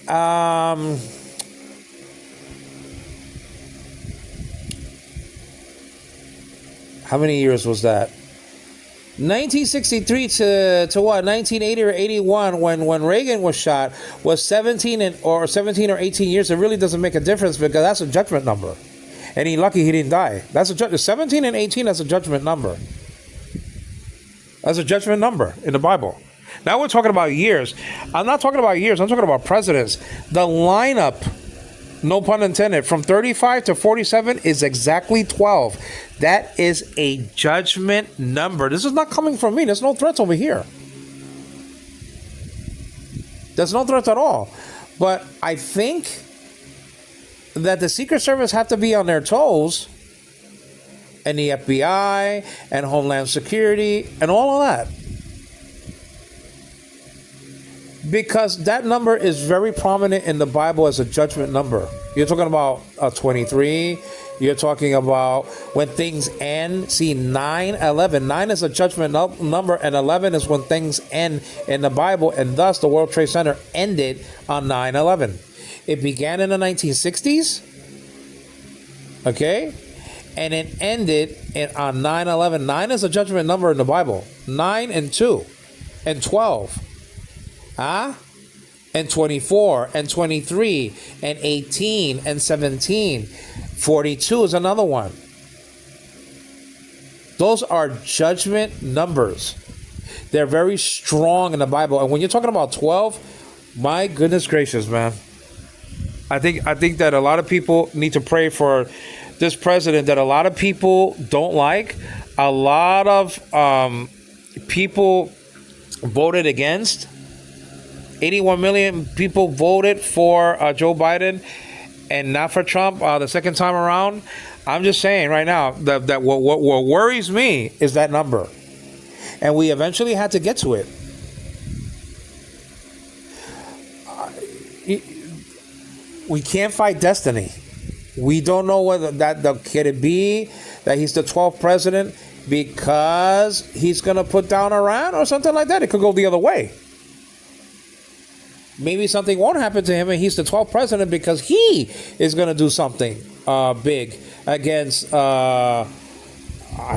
How many years was that? 1963 to what? 1980 or 81 when Reagan was shot was 17 or 18 years. It really doesn't make a difference because that's a judgment number. And he's lucky he didn't die. That's 17 and 18, that's a judgment number. That's a judgment number in the Bible. Now we're talking about years. I'm not talking about years. I'm talking about presidents. The lineup, no pun intended, from 35 to 47 is exactly 12. That is a judgment number. This is not coming from me. There's no threats over here. There's no threats at all. But I think that the Secret Service have to be on their toes, and the FBI and Homeland Security and all of that. Because that number is very prominent in the Bible as a judgment number. You're talking about 23. You're talking about when things end. See, 9/11. 9 is a judgment number, and 11 is when things end in the Bible, and thus the World Trade Center ended on 9/11. It began in the 1960s, okay? And it ended on 9/11. 9 is a judgment number in the Bible. 9 and 2 and 12. And 24 and 23 and 18 and 17. 42 is another one. Those are judgment numbers. They're very strong in the Bible. And when you're talking about 12, my goodness gracious, man. I think that a lot of people need to pray for this president that a lot of people don't like. A lot of people voted against. 81 million people voted for Joe Biden and not for Trump the second time around. I'm just saying right now that what worries me is that number. And we eventually had to get to it. We can't fight destiny. We don't know whether could it be that he's the 12th president because he's going to put down Iran or something like that. It could go the other way. maybe something won't happen to him and he's the 12th president because he is going to do something big against, I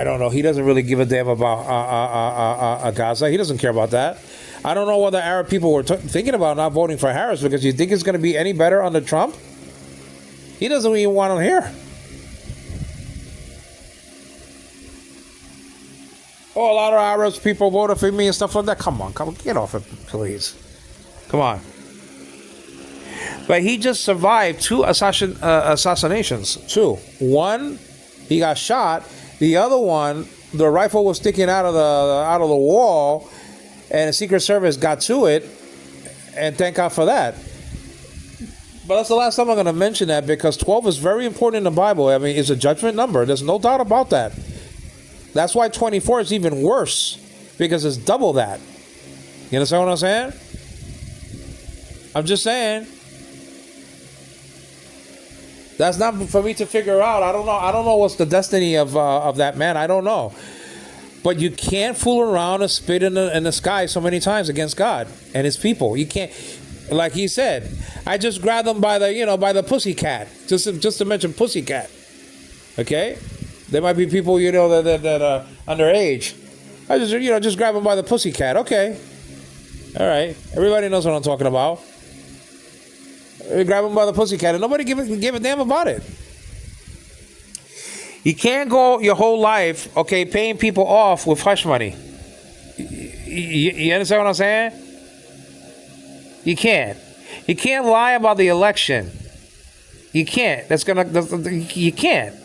don't know. He doesn't really give a damn about Gaza. He doesn't care about that. I don't know what the Arab people were thinking about not voting for Harris, because you think it's going to be any better under Trump? He doesn't even want him here. Oh, a lot of Arab people voted for me and stuff like that. Come on, get off it, please. Come on. But he just survived 2 assassinations. 2. One, he got shot. The other one, the rifle was sticking out of the wall, and the Secret Service got to it, and thank God for that. But that's the last time I'm going to mention that, because 12 is very important in the Bible. I mean, it's a judgment number. There's no doubt about that. That's why 24 is even worse, because it's double that. You understand what I'm saying? I'm just saying. That's not for me to figure out. I don't know what's the destiny of that man. I don't know. But you can't fool around and spit in the sky so many times against God and his people. You can't. Like he said, I just grabbed them by the pussycat. Just to mention pussycat. Okay? There might be people, that are underage. I just grab them by the pussycat. Okay. All right. Everybody knows what I'm talking about. Grab them by the pussycat, and nobody give a damn about it. You can't go your whole life, okay, paying people off with hush money. You understand what I'm saying? You can't. You can't lie about the election. You can't. You can't.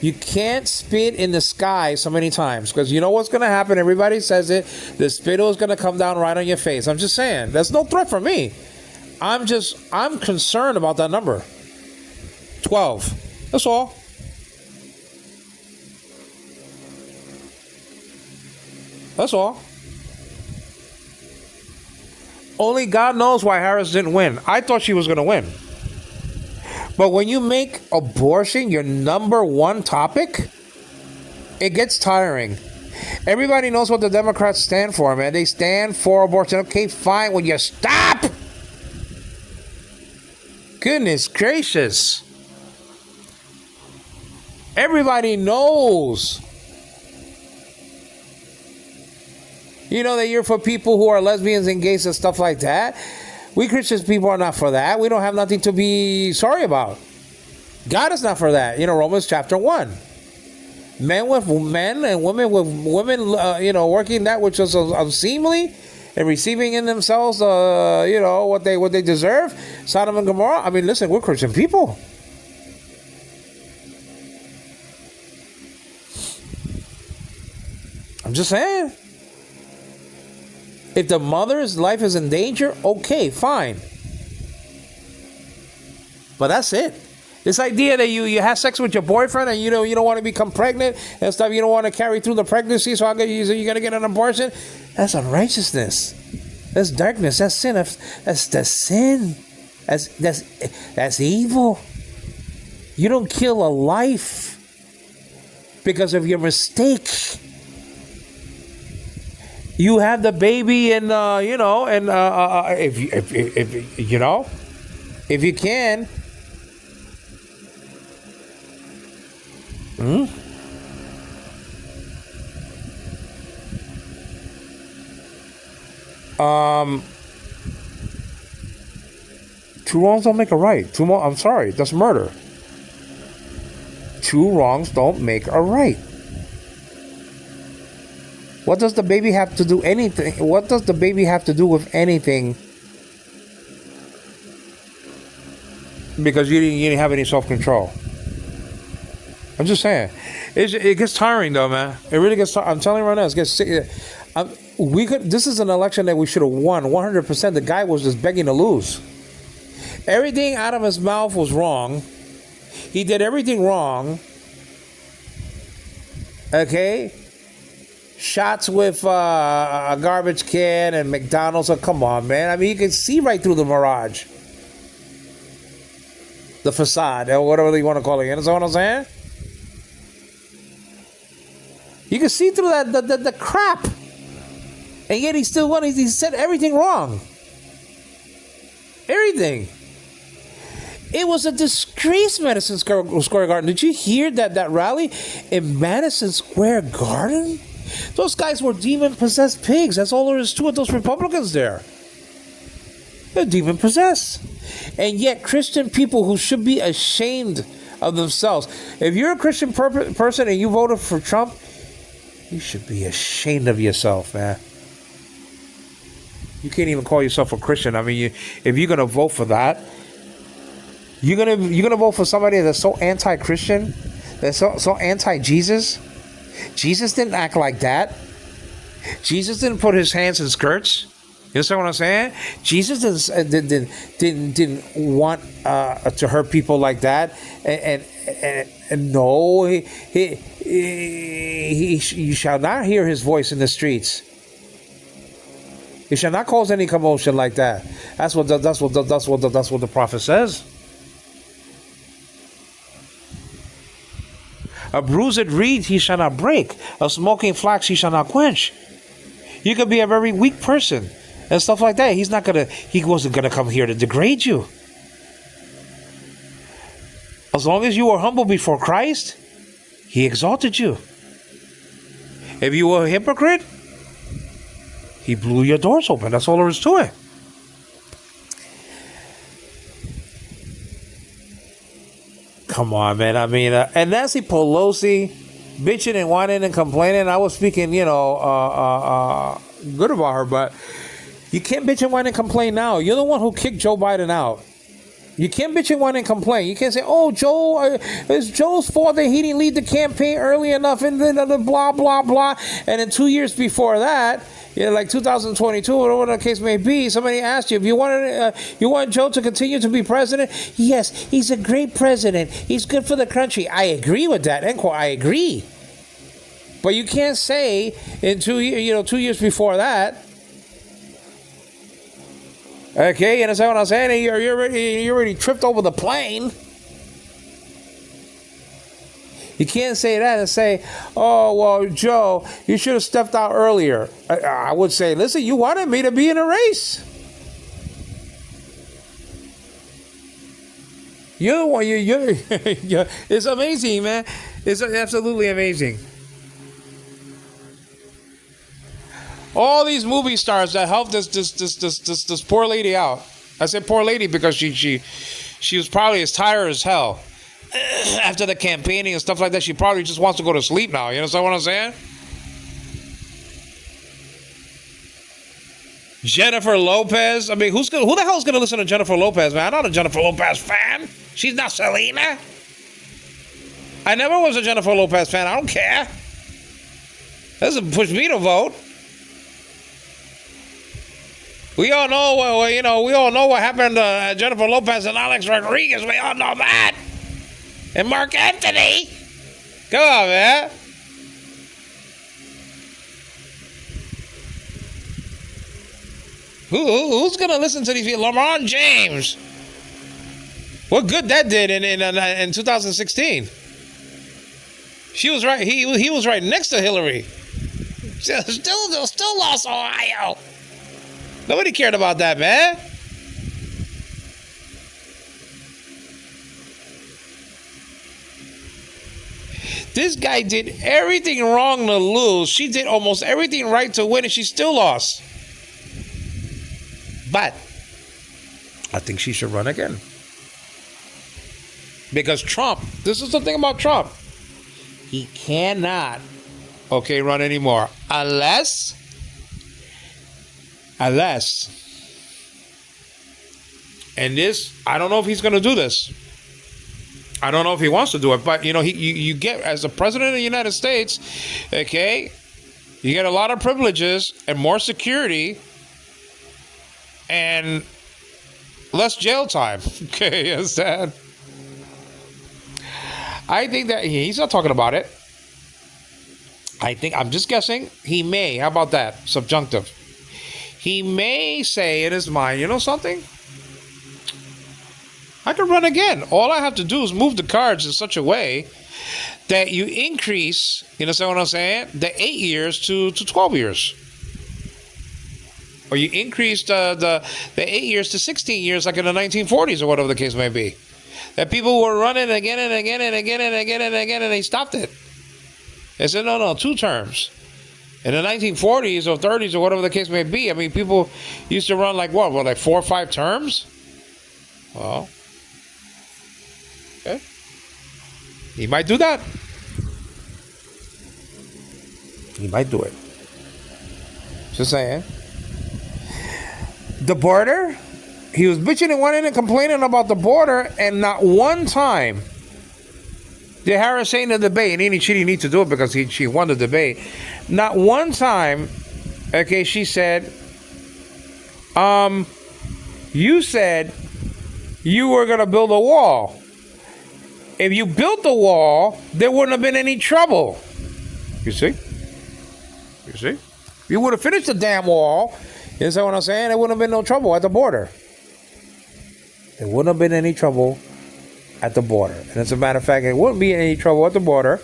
You can't spit in the sky so many times, because you know what's going to happen. Everybody says it. The spittle is going to come down right on your face. I'm just saying. That's no threat for me. I'm concerned about that number. 12. That's all. That's all. Only God knows why Harris didn't win. I thought she was going to win. But when you make abortion your number one topic, it gets tiring. Everybody knows what the Democrats stand for, man. They stand for abortion. Okay, fine. Will you stop? Goodness gracious. Everybody knows. That you're for people who are lesbians and gays and stuff like that. We Christian people are not for that. We don't have nothing to be sorry about. God is not for that. Romans chapter 1. Men with men and women with women, working that which is unseemly and receiving in themselves, what they deserve. Sodom and Gomorrah. I mean, listen, we're Christian people. I'm just saying. If the mother's life is in danger, okay, fine. But that's it. This idea that you have sex with your boyfriend and you don't want to become pregnant and stuff, you don't want to carry through the pregnancy, so you're going to get an abortion, that's unrighteousness. That's darkness. That's sin. That's sin. That's evil. You don't kill a life because of your mistake. You have the baby, and if you can. Two wrongs don't make a right. I'm sorry, that's murder. Two wrongs don't make a right. What does the baby have to do anything? What does the baby have to do with anything? Because you didn't have any self-control. I'm just saying. It gets tiring though, man. It really gets tiring. I'm telling you right now, it gets sick. This is an election that we should have won 100%. The guy was just begging to lose. Everything out of his mouth was wrong. He did everything wrong. Okay? Shots with a garbage can and McDonald's. Oh, come on, man. I mean, you can see right through the mirage. The facade, or whatever you want to call it. You understand what I'm saying? You can see through that the crap. And yet he still won. He said everything wrong. everything. It was a disgrace, Madison Square Garden. Did you hear that rally in Madison Square Garden? Those guys were demon-possessed pigs. That's all there is to it. Those Republicans there. They're demon-possessed. And yet Christian people who should be ashamed of themselves. If you're a Christian person and you voted for Trump, you should be ashamed of yourself, man. You can't even call yourself a Christian. I mean, if you're gonna vote for that, you're gonna vote for somebody that's so anti-Christian, that's so anti-Jesus. Jesus didn't act like that. Jesus didn't put his hands in skirts. You understand what I'm saying? Jesus didn't want to hurt people like that. And no, you shall not hear his voice in the streets. You shall not cause any commotion like that. That's what the prophet says. A bruised reed he shall not break. A smoking flax he shall not quench. You could be a very weak person and stuff like that. He wasn't gonna come here to degrade you. As long as you were humble before Christ, he exalted you. If you were a hypocrite, he blew your doors open. That's all there is to it. Come on, man. I mean, and Nancy Pelosi bitching and whining and complaining. I was speaking, good about her, but you can't bitch and whine and complain now. You're the one who kicked Joe Biden out. You can't bitch and whine and complain. You can't say, "Oh, Joe, it's Joe's fault that he didn't lead the campaign early enough," and then blah blah blah. And then 2 years before that, like 2022, or whatever the case may be, somebody asked you if you want Joe to continue to be president. Yes, he's a great president. He's good for the country. I agree with that. End quote. I agree. But you can't say in 2 years before that. Okay, you understand what I'm saying? You already tripped over the plane. You can't say that and say, "Oh, well, Joe, you should have stepped out earlier." I would say, listen, you wanted me to be in a race. It's amazing, man. It's absolutely amazing. All these movie stars that helped this poor lady out. I said poor lady because she was probably as tired as hell after the campaigning and stuff like that. She probably just wants to go to sleep now. You understand what I'm saying? Jennifer Lopez. I mean, who the hell is going to listen to Jennifer Lopez, man? I'm not a Jennifer Lopez fan. She's not Selena. I never was a Jennifer Lopez fan. I don't care. That doesn't push me to vote. We all know, we all know what happened to Jennifer Lopez and Alex Rodriguez. We all know that. And Mark Anthony. Come on, man. Who's going to listen to these people? LeBron James. What good that did in 2016. She was right. He was right next to Hillary. Still lost Ohio. Nobody cared about that, man. This guy did everything wrong to lose. She did almost everything right to win, and she still lost. But I think she should run again. Because Trump, this is the thing about Trump. He cannot, run anymore. Unless, and this, I don't know if he's going to do this. I don't know if he wants to do it, but you get, as the president of the United States, okay, you get a lot of privileges and more security and less jail time. Okay, you understand? I think that he's not talking about it. I'm just guessing. He may. How about that? Subjunctive. He may say in his mind, you know something? I could run again. All I have to do is move the cards in such a way that you increase, you understand what I'm saying? The 8 years to 12 years. or you increased the 8 years to 16 years, like in the 1940s or whatever the case may be. That people were running again and again and again and again and again, and they stopped it. They said, no, 2 terms. In the 1940s or 30s or whatever the case may be, I mean, people used to run like what, like 4 or 5 terms? Well, okay. He might do that. He might do it. Just saying. The border, he was bitching and whining and complaining about the border, and not one time did Harris say in the debate, and she didn't need to do it because she won the debate. Not one time, okay, she said, you said you were going to build a wall. If you built the wall, there wouldn't have been any trouble. You see? You see? If you would have finished the damn wall, you understand what I'm saying? There wouldn't have been no trouble at the border. There wouldn't have been any trouble at the border. And as a matter of fact, it wouldn't be any trouble at the border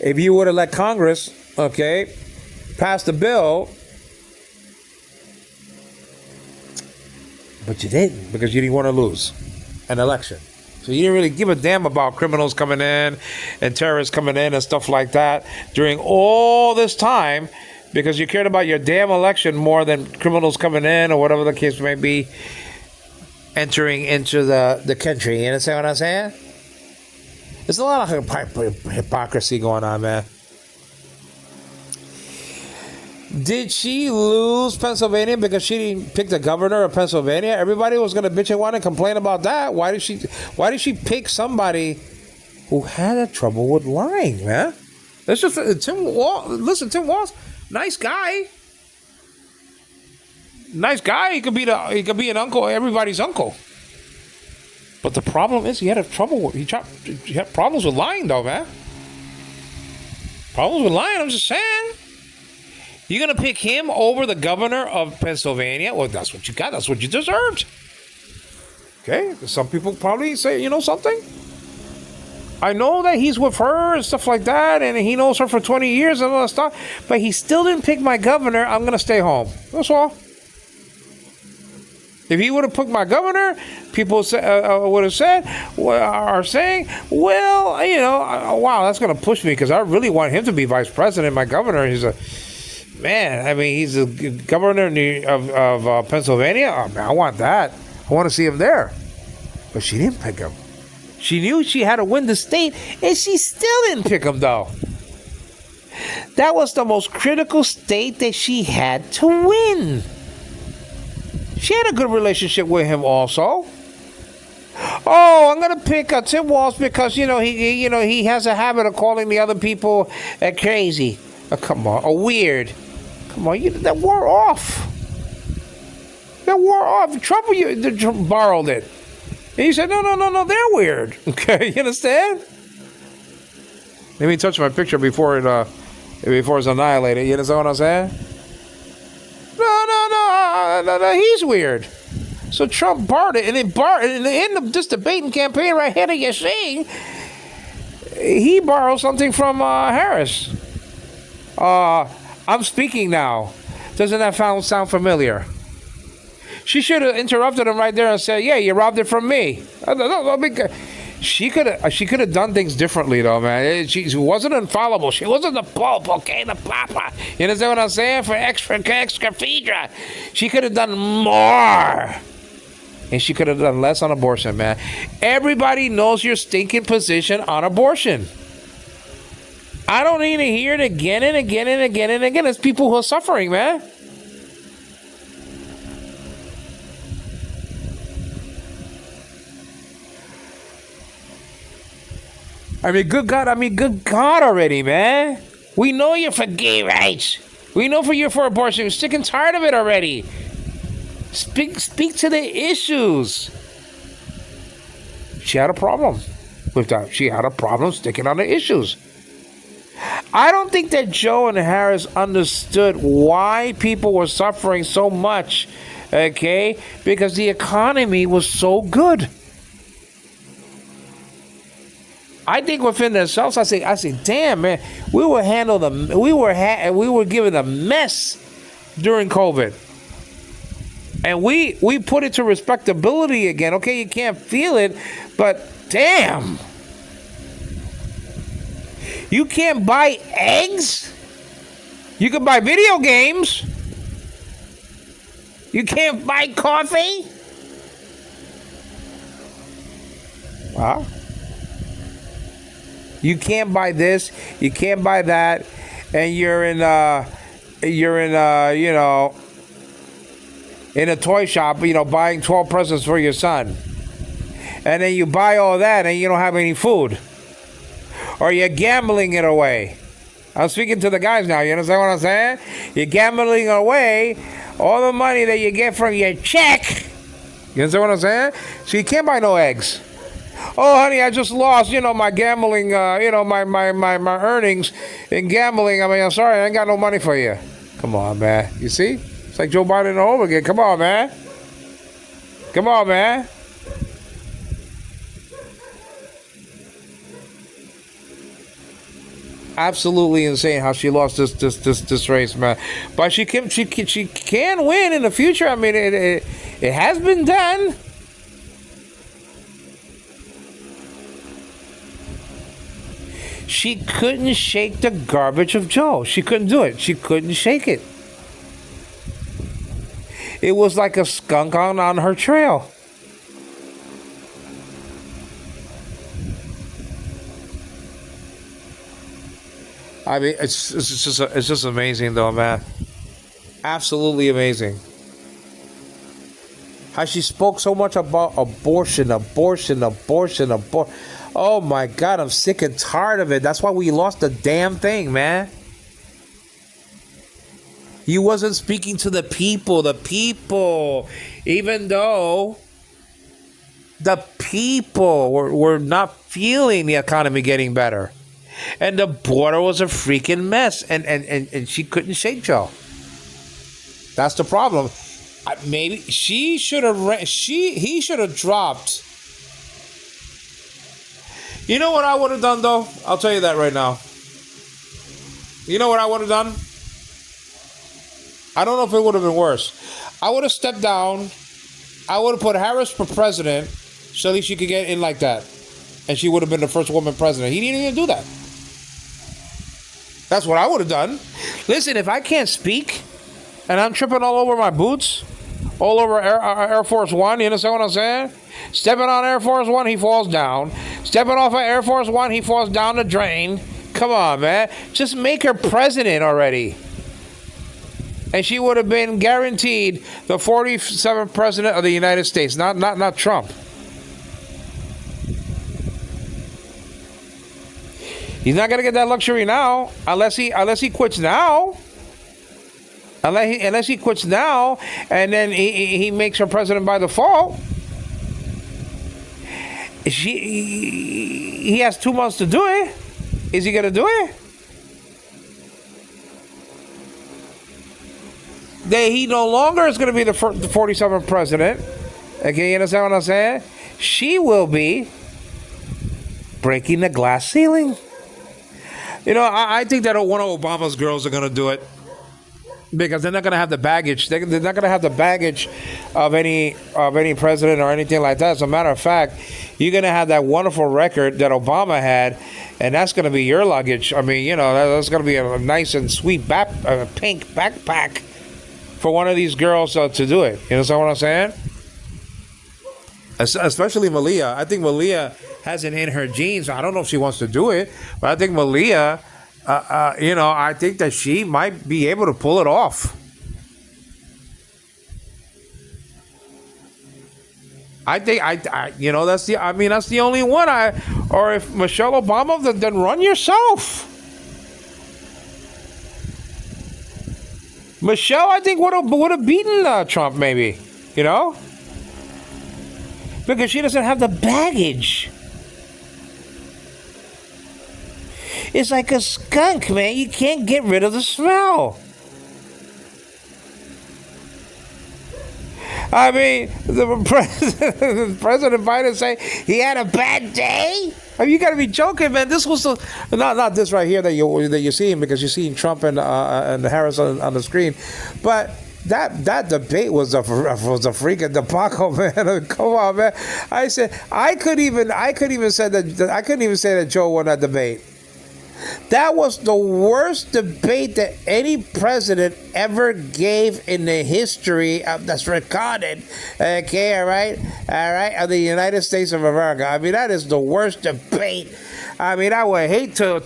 if you would have let Congress, okay, pass the bill. But you didn't, because you didn't want to lose an election. So you didn't really give a damn about criminals coming in and terrorists coming in and stuff like that during all this time, because you cared about your damn election more than criminals coming in or whatever the case may be entering into the country. You understand what I'm saying? There's a lot of hypocrisy going on, man. Did she lose Pennsylvania because she didn't pick the governor of Pennsylvania? Everybody was going to bitch and whine and complain about that. Why did she pick somebody who had trouble with lying, man? That's just Tim Walz, nice guy. Nice guy. He could be an uncle, everybody's uncle. But the problem is he had problems with lying, though, man. Problems with lying. I'm just saying. You're going to pick him over the governor of Pennsylvania? Well, that's what you got. That's what you deserved. Okay? Some people probably say, you know something? I know that he's with her and stuff like that, and he knows her for 20 years and all that stuff, but he still didn't pick my governor. I'm going to stay home. That's all. If he would have picked my governor, people would have said, are saying, well, you know, wow, that's going to push me because I really want him to be vice president. My governor, he's the governor of Pennsylvania. Oh, man, I want that. I want to see him there. But she didn't pick him. She knew she had to win the state, and she still didn't pick him, though. That was the most critical state that she had to win. She had a good relationship with him also. Oh, I'm gonna pick Tim Walz because he has a habit of calling the other people crazy. Oh, come on, weird. Come on, that wore off. That wore off. Trump borrowed it. And he said, no, they're weird. Okay, you understand? Let me touch my picture before it's annihilated. You understand what I'm saying? No, he's weird. So Trump borrowed it, and in the end of this debating campaign right here that you're seeing, he borrowed something from Harris. I'm speaking now. Doesn't that sound familiar? She should have interrupted him right there and said, yeah, you robbed it from me. She could have done things differently, though, man. She wasn't infallible. She wasn't the Pope, okay, the Papa. You understand what I'm saying? For extra cathedra. She could have done more. And she could have done less on abortion, man. Everybody knows your stinking position on abortion. I don't need to hear it again and again and again and again. It's people who are suffering, man. Good God already, man. We know you're for gay rights. We know you're for abortion. We're sick and tired of it already. Speak to the issues. She had a problem with that. She had a problem sticking on the issues. I don't think that Joe and Harris understood why people were suffering so much, okay? Because the economy was so good. I think within themselves, I say, damn, man, we were given a mess during COVID. And we put it to respectability again. Okay, you can't feel it, but damn. You can't buy eggs? You can buy video games. You can't buy coffee? Huh? You can't buy this, you can't buy that, and you're in in a toy shop, buying 12 presents for your son. And then you buy all that and you don't have any food. Or you're gambling it away. I'm speaking to the guys now, you understand what I'm saying? You're gambling away all the money that you get from your check. You understand what I'm saying? So you can't buy no eggs. Oh, honey, I just lost, my gambling, my earnings in gambling. I mean, I'm sorry, I ain't got no money for you. Come on, man. You see? It's like Joe Biden all over again. Come on, man. Come on, man. Absolutely insane how she lost this race, man. But she can win in the future. I mean, it has been done. She couldn't shake the garbage of Joe. She couldn't do it. She couldn't shake it. It was like a skunk on her trail. I mean, it's just amazing, though, man. Absolutely amazing. How she spoke so much about abortion. Oh my God, I'm sick and tired of it. That's why we lost the damn thing, man. You wasn't speaking to the people. Even though the people were not feeling the economy getting better. And the border was a freaking mess. And she couldn't shake Joe. That's the problem. Maybe he should have dropped. You know what I would have done, though? I'll tell you that right now. You know what I would have done? I don't know if it would have been worse. I would have stepped down. I would have put Harris for president so at least she could get in like that. And she would have been the first woman president. He didn't even do that. That's what I would have done. Listen, if I can't speak and I'm tripping all over my boots, all over Air Force One, you understand what I'm saying? Stepping on Air Force One, he falls down. Stepping off of Air Force One, he falls down the drain. Come on, man. Just make her president already. And she would have been guaranteed the 47th president of the United States, not Trump. He's not gonna get that luxury now, unless he quits now. Unless he quits now, and then he makes her president by default. He has 2 months to do it. Is he gonna do it? He no longer is going to be the 47th president. Okay, you understand what I'm saying? She will be breaking the glass ceiling. I think that one of Obama's girls are going to do it because they're not going to have the baggage. They're not going to have the baggage of any president or anything like that. As a matter of fact, you're going to have that wonderful record that Obama had, and that's going to be your luggage. I mean, that's going to be a nice and sweet pink backpack for one of these girls to do it. You understand what I'm saying? Especially Malia. I think Malia has it in her genes. I don't know if she wants to do it, but I think Malia, I think that she might be able to pull it off. I think that's the only one. Or if Michelle Obama, then run yourself. Michelle, I think, would have beaten Trump, maybe, because she doesn't have the baggage. It's like a skunk, man. You can't get rid of the smell. I mean, President Biden say he had a bad day. I mean, you got to be joking, man. This was not this right here that you're seeing, because you're seeing Trump and Harris on the screen, but that debate was a freaking debacle, man. Come on, man. I couldn't even say that Joe won that debate. That was the worst debate that any president ever gave in the history that's recorded. Okay, all right, of the United States of America. I mean, that is the worst debate. I mean, I would hate to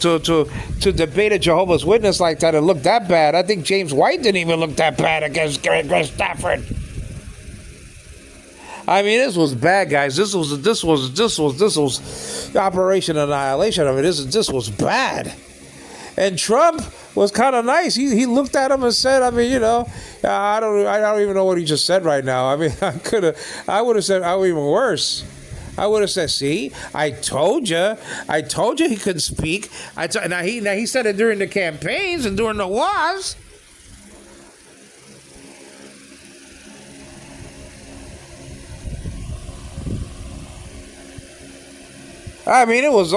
debate a Jehovah's Witness like that and look that bad. I think James White didn't even look that bad against Stafford. I mean, this was bad, guys. This was Operation Annihilation. I mean, this was bad. And Trump was kind of nice. He looked at him and said, I mean, I don't even know what he just said right now. I mean, I would have said even worse. I would have said, see, I told you he couldn't speak. Now he said it during the campaigns and during the wars. I mean, it was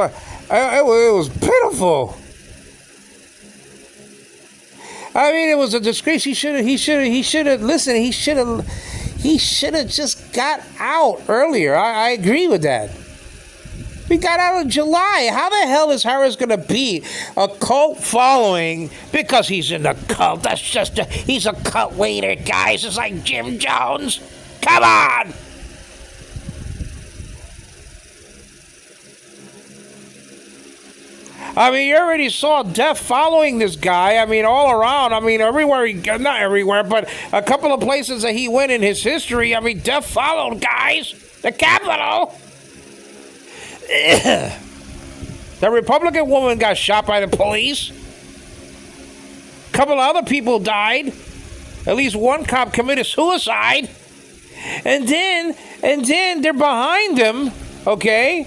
pitiful. I mean, it was a disgrace. He should have listened. He should have just got out earlier. I agree with that. We got out in July. How the hell is Harris going to be a cult following because he's in a cult? He's a cult leader, guys. It's like Jim Jones. Come on. I mean, you already saw death following this guy. I mean, all around. I mean, everywhere not everywhere, but a couple of places that he went in his history. I mean, death followed, guys. The Capitol. The Republican woman got shot by the police. A couple of other people died. At least one cop committed suicide. And then they're behind him, okay?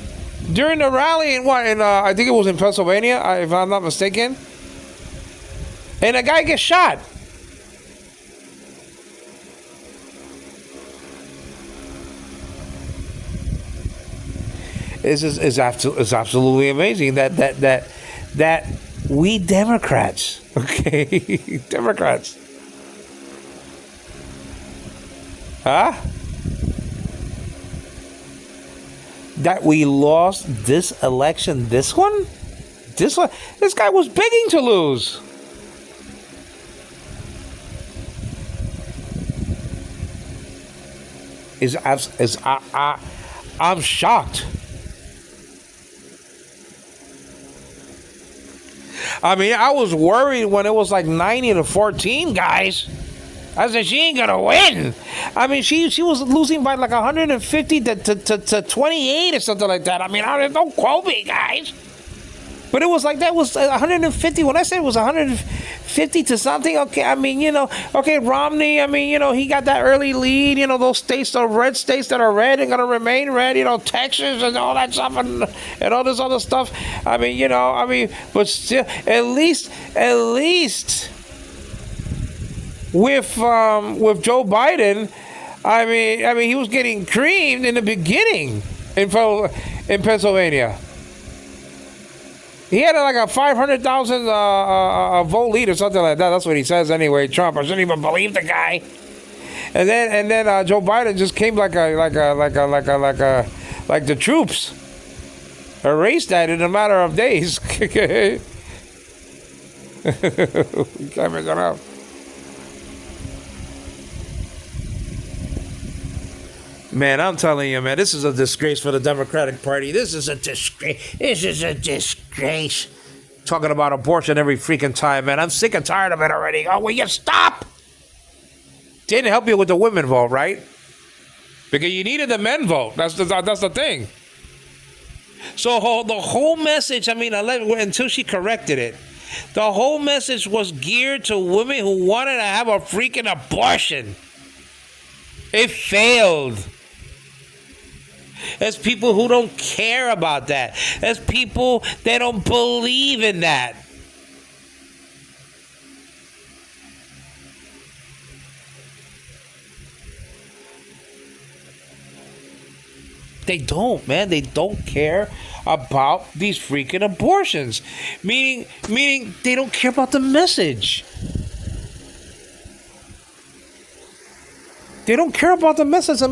During the rally I think it was in Pennsylvania, if I'm not mistaken. And a guy gets shot. It's absolutely amazing that we Democrats, okay, Democrats, huh? That we lost this election, this one? This guy was begging to lose. I'm shocked. I mean, I was worried when it was like 90-14, guys. I said, she ain't gonna win. I mean, she was losing by like 150 to 28 or something like that. I mean, don't quote me, guys. But it was like that was 150. When I said it was 150 to something, okay, I mean, okay, Romney, I mean, he got that early lead, those states, the red states that are red and going to remain red, Texas and all that stuff and all this other stuff. I mean, but still, at least with Joe Biden, I mean, he was getting creamed in the beginning in Pennsylvania. He had like a 500,000 vote lead or something like that. That's what he says anyway. Trump. I shouldn't even believe the guy. And then Joe Biden just came like the troops erased that in a matter of days. Can't make it up. Man, I'm telling you, man, this is a disgrace for the Democratic Party. This is a disgrace. Talking about abortion every freaking time, man. I'm sick and tired of it already. Oh, will you stop? Didn't help you with the women vote, right? Because you needed the men vote. That's the thing. So the whole message, I mean, until she corrected it, the whole message was geared to women who wanted to have a freaking abortion. It failed. There's people who don't care about that. There's people that don't believe in that. They don't, man. They don't care about these freaking abortions. Meaning they don't care about the message. They don't care about the message. The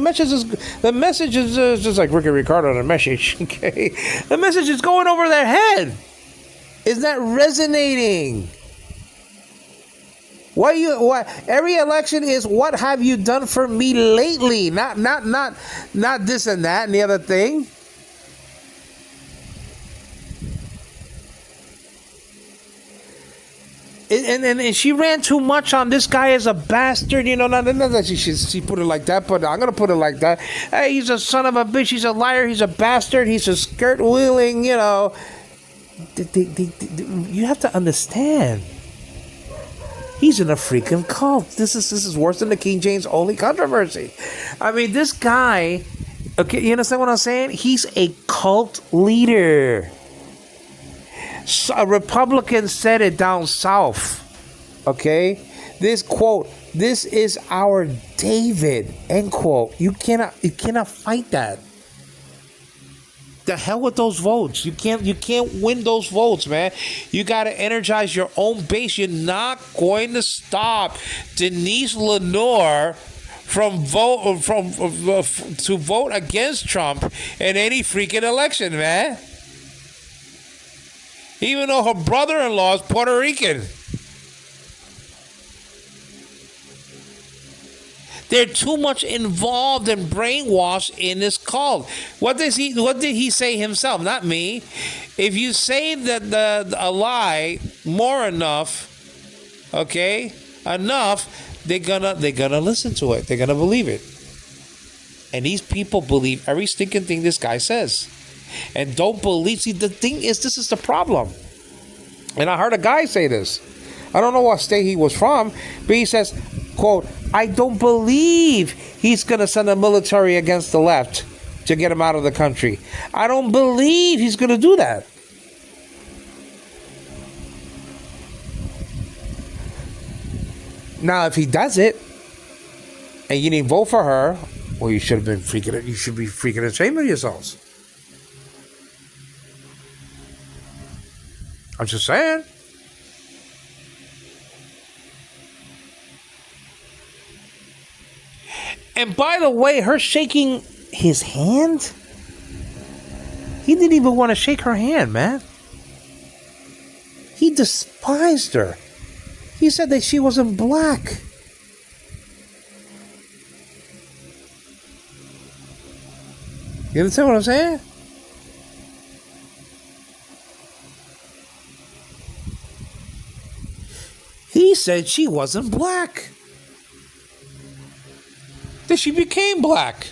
message is just like Ricky Ricardo on a message. Okay, the message is going over their head. It's not resonating. What every election is, what have you done for me lately? Not this and that and the other thing. And she ran too much on this guy as a bastard, you know. Not that she put it like that, but I'm gonna put it like that. Hey, he's a son of a bitch. He's a liar. He's a bastard. He's a skirt wheeling, you know. You have to understand. He's in a freaking cult. This is worse than the King James only controversy. I mean, this guy. Okay, you understand what I'm saying? He's a cult leader. So a Republican said it down south. Okay, this quote: "This is our David." End quote. You cannot fight that. The hell with those votes. You can't win those votes, man. You got to energize your own base. You're not going to stop Denise Lenore from to vote against Trump in any freaking election, man. Even though her brother-in-law is Puerto Rican. They're too much involved and brainwashed in this cult. What did he say himself? Not me. If you say that a lie more enough, okay, they're gonna listen to it. They're gonna believe it. And these people believe every stinking thing this guy says. And don't believe. See, the thing is, this is the problem. And I heard a guy say this. I don't know what state he was from, but he says, quote, "I don't believe he's going to send the military against the left to get him out of the country. I don't believe he's going to do that." Now, if he does it, and you didn't vote for her, well, you should be freaking ashamed of yourselves. I'm just saying. And by the way, her shaking his hand, he didn't even want to shake her hand, man. He despised her. He said that she wasn't black. You understand what I'm saying? He said she wasn't black. That she became black.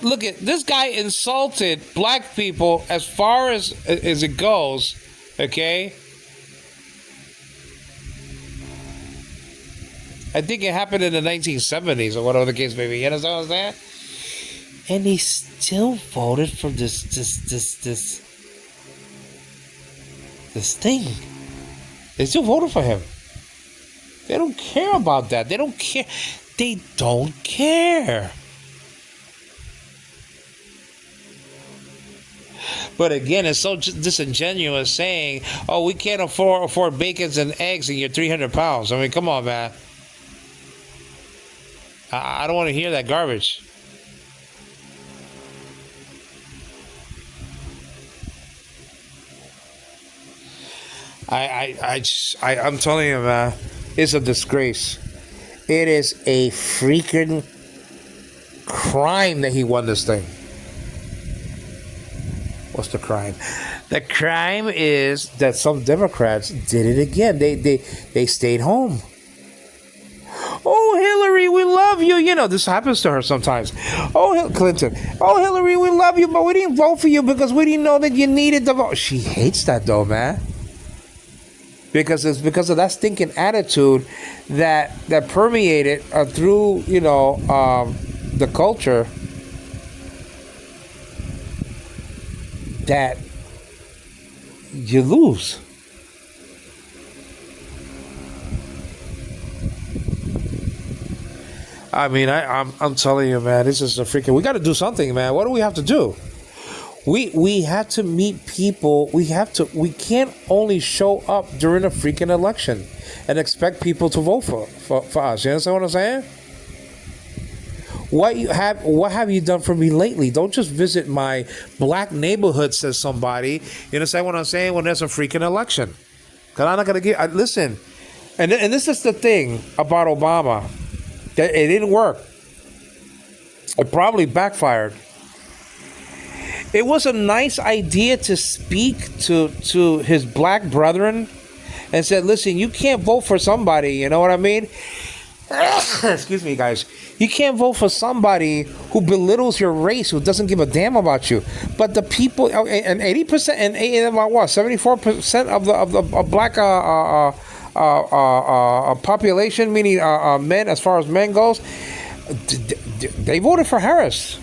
Look at this guy insulted black people as far as it goes, okay? I think it happened in the 1970s or whatever the case may be. You understand what I'm saying? And he still voted for this thing. They still voted for him. They don't care about that. They don't care. They don't care. But again, it's so disingenuous saying, "Oh, we can't afford bacon and eggs, and you're 300 pounds." I mean, come on, man. I don't want to hear that garbage. I'm telling you, man, it's a disgrace. It is a freaking crime that he won this thing. What's the crime? The crime is that some Democrats did it again. They stayed home. "Oh, Hillary, we love you." You know, this happens to her sometimes. "Oh, Clinton. Oh, Hillary, we love you, but we didn't vote for you because we didn't know that you needed the vote." She hates that, though, man. Because it's because of that stinking attitude that permeated through, you know, the culture, that you lose. I mean, I'm telling you, man, this is a freaking. We got to do something, man. What do we have to do? We have to meet people. We can't only show up during a freaking election and expect people to vote for us. You understand what I'm saying? What have you done for me lately? Don't just visit my black neighborhood, says somebody. You understand what I'm saying? When there's a freaking election. Because I'm not going to give... listen, and this is the thing about Obama. That it didn't work. It probably backfired. It was a nice idea to speak to his black brethren and said, listen, you can't vote for somebody. You know what I mean? Excuse me, guys. You can't vote for somebody who belittles your race, who doesn't give a damn about you. But the people, and 80%, and what, 74% of the black population, meaning men, as far as men goes, they voted for Harris.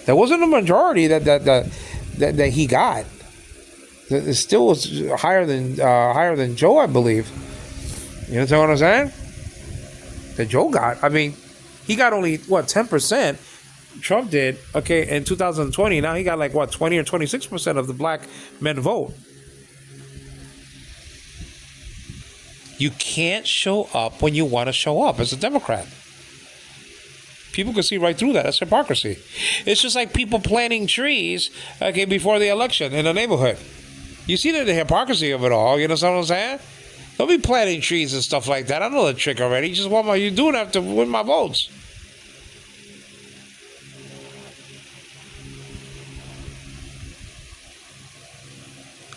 There wasn't a majority that he got. It still was higher than Joe, I believe. You know what I'm saying? That Joe got. I mean, he got only 10%. Trump did. Okay, in 2020. Now he got 20 or 26% of the black men vote. You can't show up when you want to show up as a Democrat. People can see right through that. That's hypocrisy. It's just like people planting trees, before the election in a neighborhood. You see the hypocrisy of it all. You know what I'm saying? Don't be planting trees and stuff like that. I know the trick already. You just want you doing have to win my votes.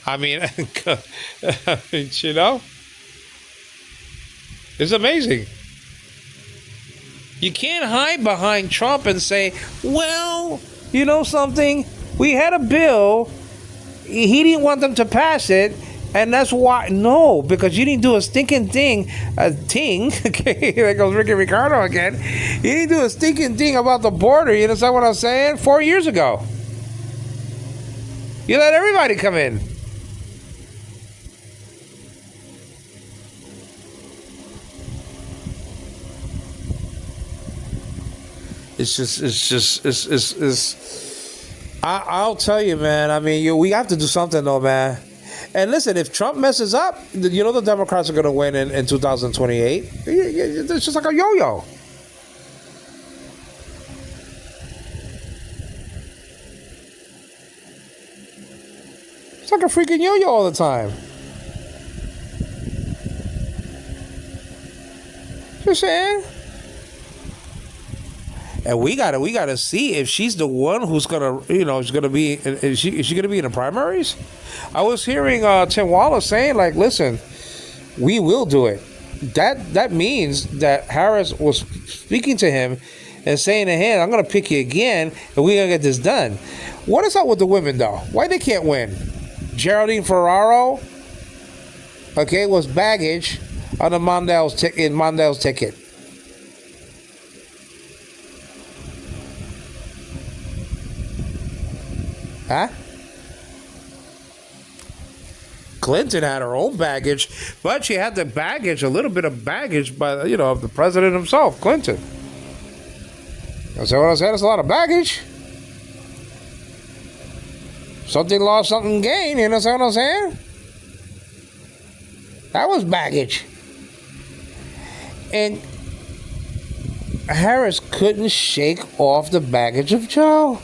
I mean, you know, it's amazing. You can't hide behind Trump and say, well, you know something? We had a bill. He didn't want them to pass it. And that's why. No, because you didn't do a stinking thing. Okay, there goes Ricky Ricardo again. You didn't do a stinking thing about the border. You understand what I'm saying? 4 years ago. You let everybody come in. I'll tell you, man. I mean, we have to do something, though, man. And listen, if Trump messes up, you know the Democrats are going to win in 2028. It's just like a yo-yo. It's like a freaking yo-yo all the time. Just saying. And we gotta see if she's the one who's gonna, is gonna be. Is she gonna be in the primaries? I was hearing Tim Wallace saying, listen, we will do it. That means that Harris was speaking to him and saying to him, I'm gonna pick you again, and we're gonna get this done. What is up with the women though? Why they can't win? Geraldine Ferraro, was baggage on the Mondale's ticket. Huh? Clinton had her own baggage, but she had a little bit of baggage by, of the president himself, Clinton. That's what I said. It's a lot of baggage. Something lost, something gained. You know what I'm saying? That was baggage. And Harris couldn't shake off the baggage of Joe.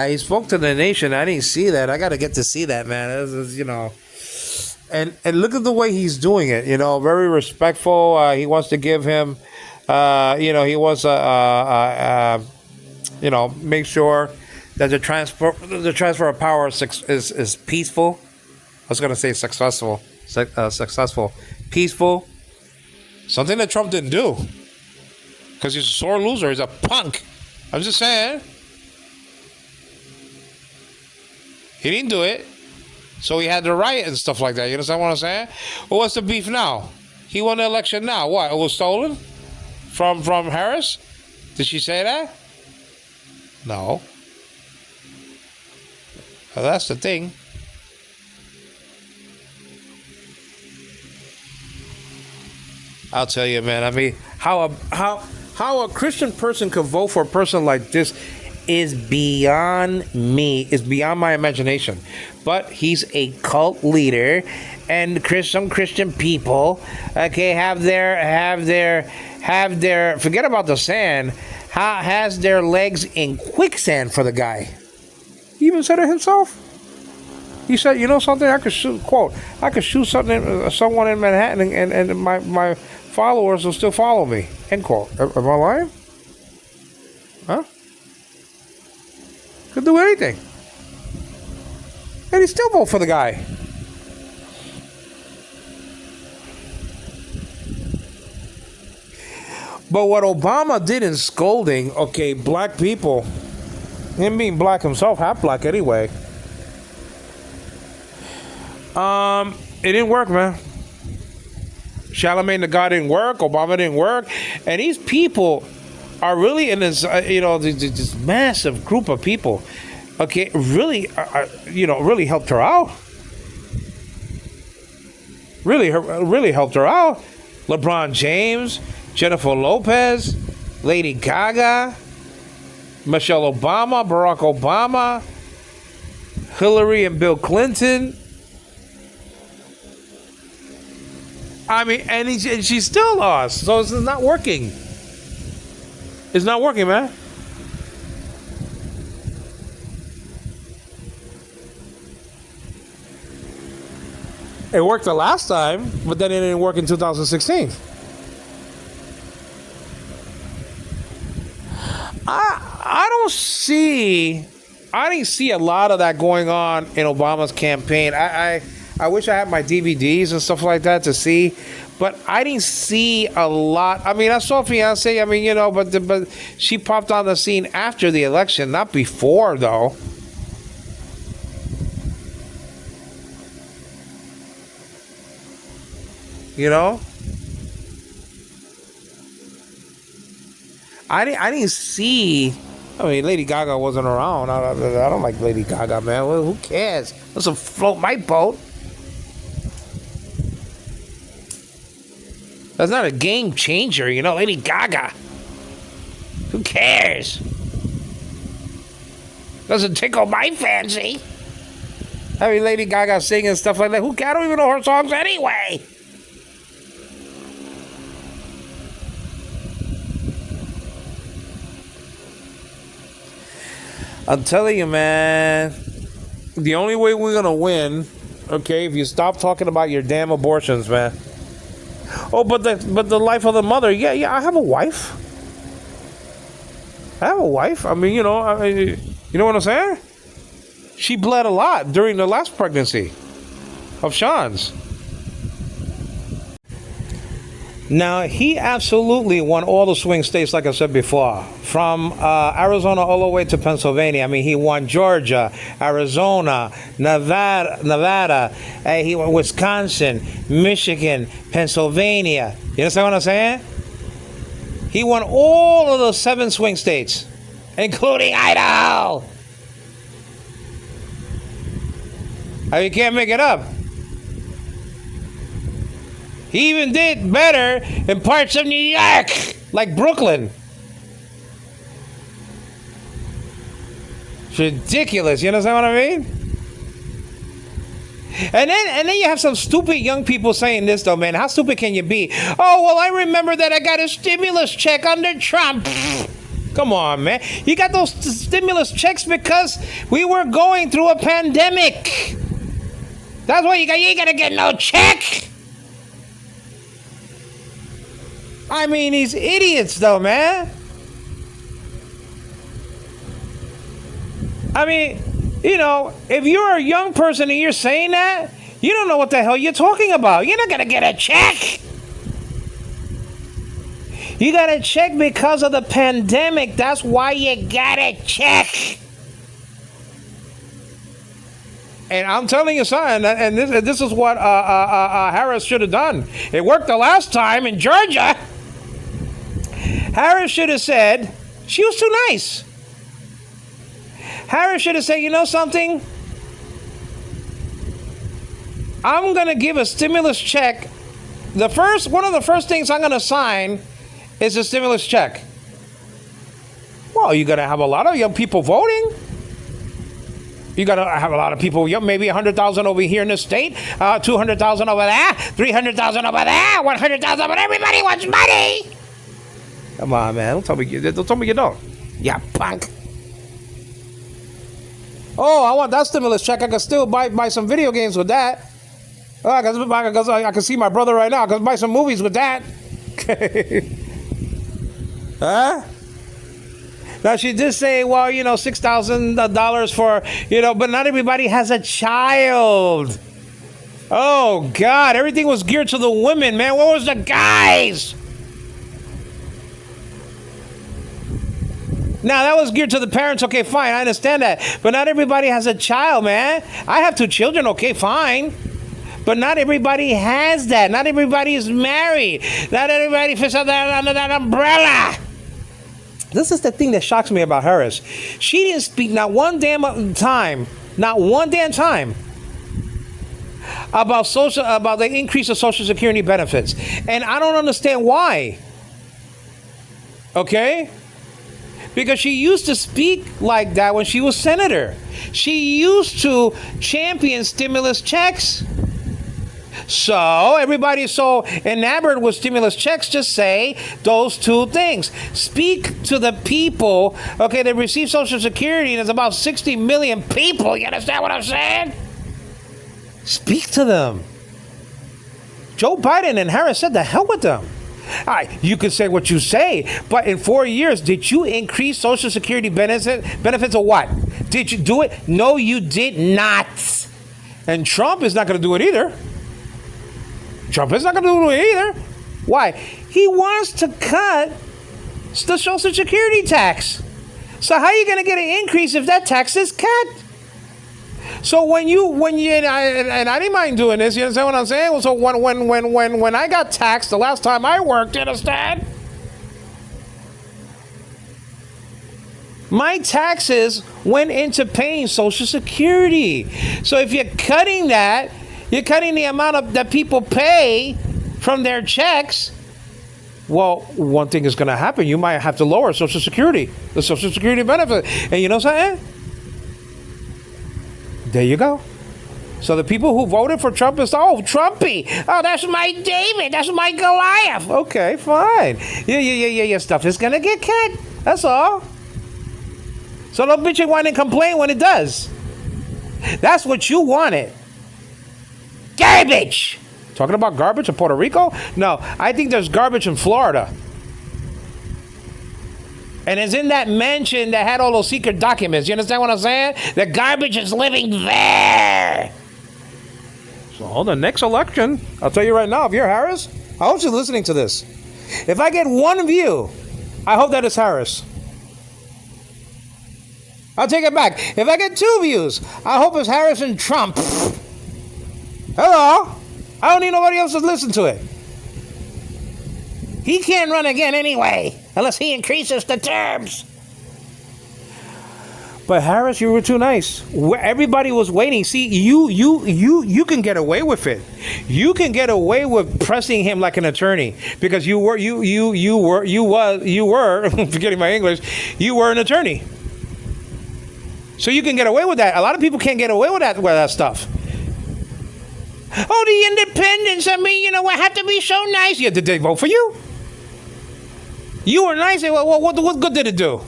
He spoke to the nation. I didn't see that. I got to get to see that, man. And look at the way he's doing it. Very respectful. He wants to give him, he wants to, make sure that the transfer of power is peaceful. I was going to say successful, peaceful. Something that Trump didn't do, because he's a sore loser. He's a punk. I'm just saying. He didn't do it, so he had to riot and stuff like that. You understand what I'm saying? Well, what's the beef now? He won the election now. What? It was stolen from Harris? Did she say that? No. Well, that's the thing. I'll tell you, man. I mean, how a Christian person could vote for a person like this is beyond me. Is beyond my imagination. But he's a cult leader, and some Christian people, okay, have their forget about the sand. Has their legs in quicksand for the guy. He even said it himself. He said, "You know something? I could shoot. Quote: I could shoot someone in Manhattan, and my followers will still follow me." End quote. Am I lying? Huh? Could do anything, and he still vote for the guy. But what Obama did in scolding, okay, black people, him being black himself, half black anyway. It didn't work, man. Charlemagne the God didn't work. Obama didn't work, and these people are really in this, this massive group of people. Okay, really, really helped her out. Really helped her out. LeBron James, Jennifer Lopez, Lady Gaga, Michelle Obama, Barack Obama, Hillary and Bill Clinton. I mean, and she still lost. So it's not working. It's not working, man. It worked the last time, but then it didn't work in 2016. I didn't see a lot of that going on in Obama's campaign. I wish I had my DVDs and stuff like that to see, but I didn't see a lot. I mean, I saw fiance. I mean, but she popped on the scene after the election, not before, though. I didn't see. I mean, Lady Gaga wasn't around. I don't like Lady Gaga, man. Well, who cares? Let's float my boat. That's not a game changer, Lady Gaga. Who cares? Doesn't tickle my fancy. I mean, Lady Gaga singing stuff like that. I don't even know her songs anyway. I'm telling you, man, the only way we're going to win, okay, if you stop talking about your damn abortions, man. Oh, but the life of the mother, yeah, I have a wife. I mean, you know what I'm saying? She bled a lot during the last pregnancy of Sean's. Now, he absolutely won all the swing states, like I said before, from Arizona all the way to Pennsylvania. I mean, he won Georgia, Arizona, Nevada. He won Wisconsin, Michigan, Pennsylvania. You understand what I'm saying? He won all of the 7 swing states, including Idaho. I mean, you can't make it up. He even did better in parts of New York, like Brooklyn. It's ridiculous. You understand what I mean? And then you have some stupid young people saying this, though, man. How stupid can you be? Oh, well, I remember that I got a stimulus check under Trump. Come on, man. You got those stimulus checks because we were going through a pandemic. That's why you ain't gonna get no check. I mean, these idiots, though, man. I mean, if you're a young person and you're saying that, you don't know what the hell you're talking about. You're not going to get a check. You got a check because of the pandemic. That's why you got a check. And I'm telling you something, and this is what Harris should have done. It worked the last time in Georgia. Harris should have said, she was too nice. Harris should have said, you know something? I'm going to give a stimulus check one of the first things I'm going to sign is a stimulus check. Well, you're going to have a lot of young people voting. You're going to have a lot of people, maybe 100,000 over here in the state, 200,000 over there, 300,000 over there, 100,000, but everybody wants money. Come on, man. Don't tell me you don't. Yeah, punk. Oh, I want that stimulus check. I can still buy some video games with that. Oh, I can see my brother right now. I can buy some movies with that. Huh? Now, she did say, well, $6,000 for, but not everybody has a child. Oh, God. Everything was geared to the women, man. What was the guys? Now, that was geared to the parents. Okay, fine. I understand that. But not everybody has a child, man. I have 2 children. Okay, fine. But not everybody has that. Not everybody is married. Not everybody fits under that umbrella. This is the thing that shocks me about Harris. She didn't speak not one damn time about the increase of Social Security benefits. And I don't understand why. Okay? Because she used to speak like that when she was senator. She used to champion stimulus checks. So everybody's so enamored with stimulus checks, just say those 2 things. Speak to the people, okay, that receive Social Security, and it's about 60 million people. You understand what I'm saying? Speak to them. Joe Biden and Harris said the hell with them. All right, you can say what you say, but in 4 years, did you increase Social Security benefits or what? Did you do it? No, you did not. And Trump is not going to do it either. Trump is not going to do it either. Why? He wants to cut the Social Security tax. So how are you going to get an increase if that tax is cut? So when you and I didn't mind doing this, you understand what I'm saying? So when I got taxed the last time I worked, you understand? My taxes went into paying Social Security. So if you're cutting that, you're cutting the amount that people pay from their checks. Well, one thing is going to happen. You might have to lower Social Security, the Social Security benefit. And you know something? There you go. So the people who voted for Trump is, oh, Trumpy. Oh, that's my David. That's my Goliath. Okay, fine. Yeah. Your stuff is going to get cut. That's all. So don't bitch and whine and complain when it does. That's what you wanted. Garbage. Talking about garbage in Puerto Rico? No, I think there's garbage in Florida. And it's in that mansion that had all those secret documents. You understand what I'm saying? The garbage is living there. So the next election, I'll tell you right now, if you're Harris, I hope you're listening to this. If I get 1 view, I hope that it's Harris. I'll take it back. If I get 2 views, I hope it's Harris and Trump. Hello? I don't need nobody else to listen to it. He can't run again anyway, unless he increases the terms. But Harris, you were too nice. Everybody was waiting. See, you can get away with it. You can get away with pressing him like an attorney because you were forgetting my English. You were an attorney, so you can get away with that. A lot of people can't get away with that stuff. Oh, the independents. I mean, I have to be so nice. Yeah, did they vote for you? You were nice. What good did it do?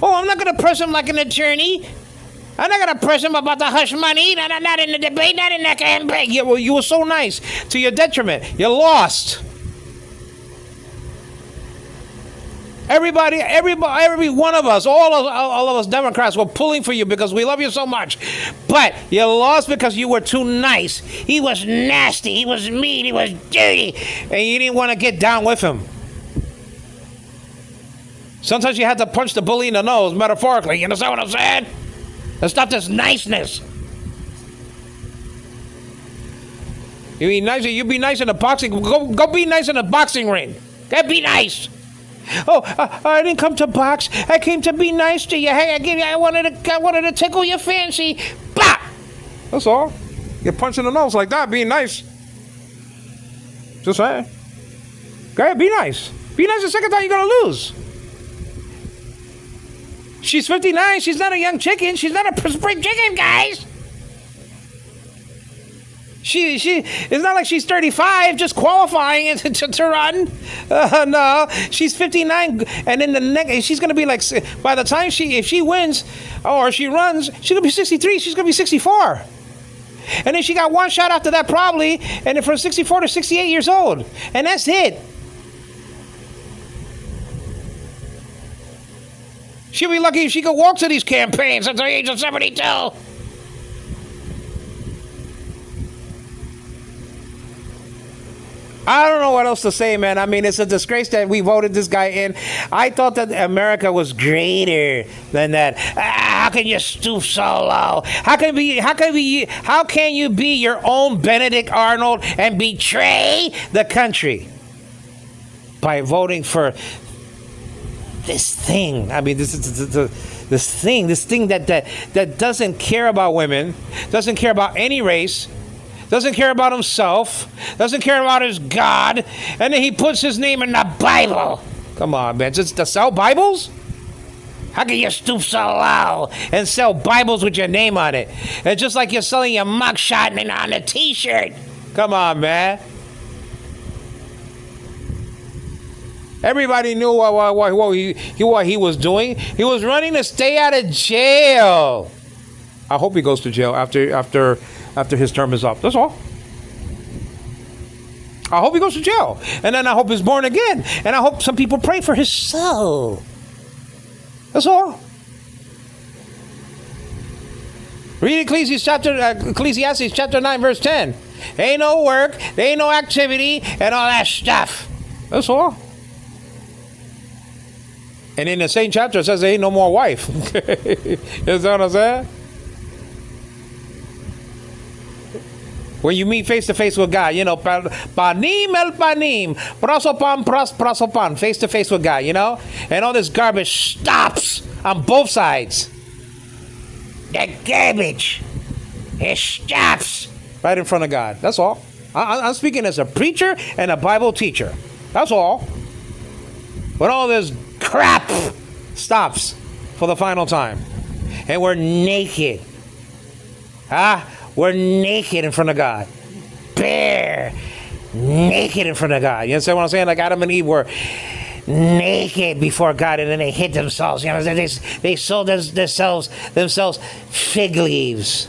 Oh, I'm not going to press him like an attorney. I'm not going to press him about the hush money. Not in the debate, not in the campaign. Yeah, well, you were so nice to your detriment. You lost. Every one of us, all of us Democrats were pulling for you because we love you so much. But you lost because you were too nice. He was nasty. He was mean. He was dirty. And you didn't want to get down with him. Sometimes you had to punch the bully in the nose, metaphorically. You understand what I'm saying? And stop this niceness. You be nice. You be nice in the boxing. Go be nice in the boxing ring. Go be nice. Oh, I didn't come to box. I came to be nice to you. Hey, I wanted to tickle your fancy. Bah! That's all. You're punching the nose like that, being nice. Just saying. Go ahead, be nice. Be nice the second time you're going to lose. She's 59. She's not a young chicken. She's not a spring chicken, guys. It's not like she's 35 just qualifying to run. No, she's 59, and in the next, she's gonna be like, by the time if she wins or she runs, she's gonna be 63. She's gonna be 64, and then she got one shot after that probably, and then from 64 to 68 years old, and that's it. She'll be lucky if she could walk to these campaigns at the age of 72. I don't know what else to say, man. I mean, it's a disgrace that we voted this guy in. I thought that America was greater than that. How can you stoop so low? How can you be your own Benedict Arnold and betray the country by voting for this thing? I mean, this thing that doesn't care about women, doesn't care about any race, doesn't care about himself, doesn't care about his God, and then he puts his name in the Bible. Come on, man. Just to sell Bibles? How can you stoop so low and sell Bibles with your name on it? It's just like you're selling your mugshot on a T-shirt. Come on, man. Everybody knew what he was doing. He was running to stay out of jail. I hope he goes to jail after his term is up. That's all. I hope he goes to jail. And then I hope he's born again. And I hope some people pray for his soul. That's all. Read Ecclesiastes chapter 9, verse 10. Ain't no work, there ain't no activity, and all that stuff. That's all. And in the same chapter it says there ain't no more wife. You know what I'm saying? When you meet face to face with God, you know, panim el panim, prosopan, face to face with God, you know, and all this garbage stops on both sides. The garbage, it stops right in front of God. That's all. I'm speaking as a preacher and a Bible teacher. That's all. When all this crap stops for the final time, and we're naked. We're naked in front of God. Bare. Naked in front of God. You understand what I'm saying? Like Adam and Eve were naked before God, and then they hid themselves. You know, they sold themselves fig leaves.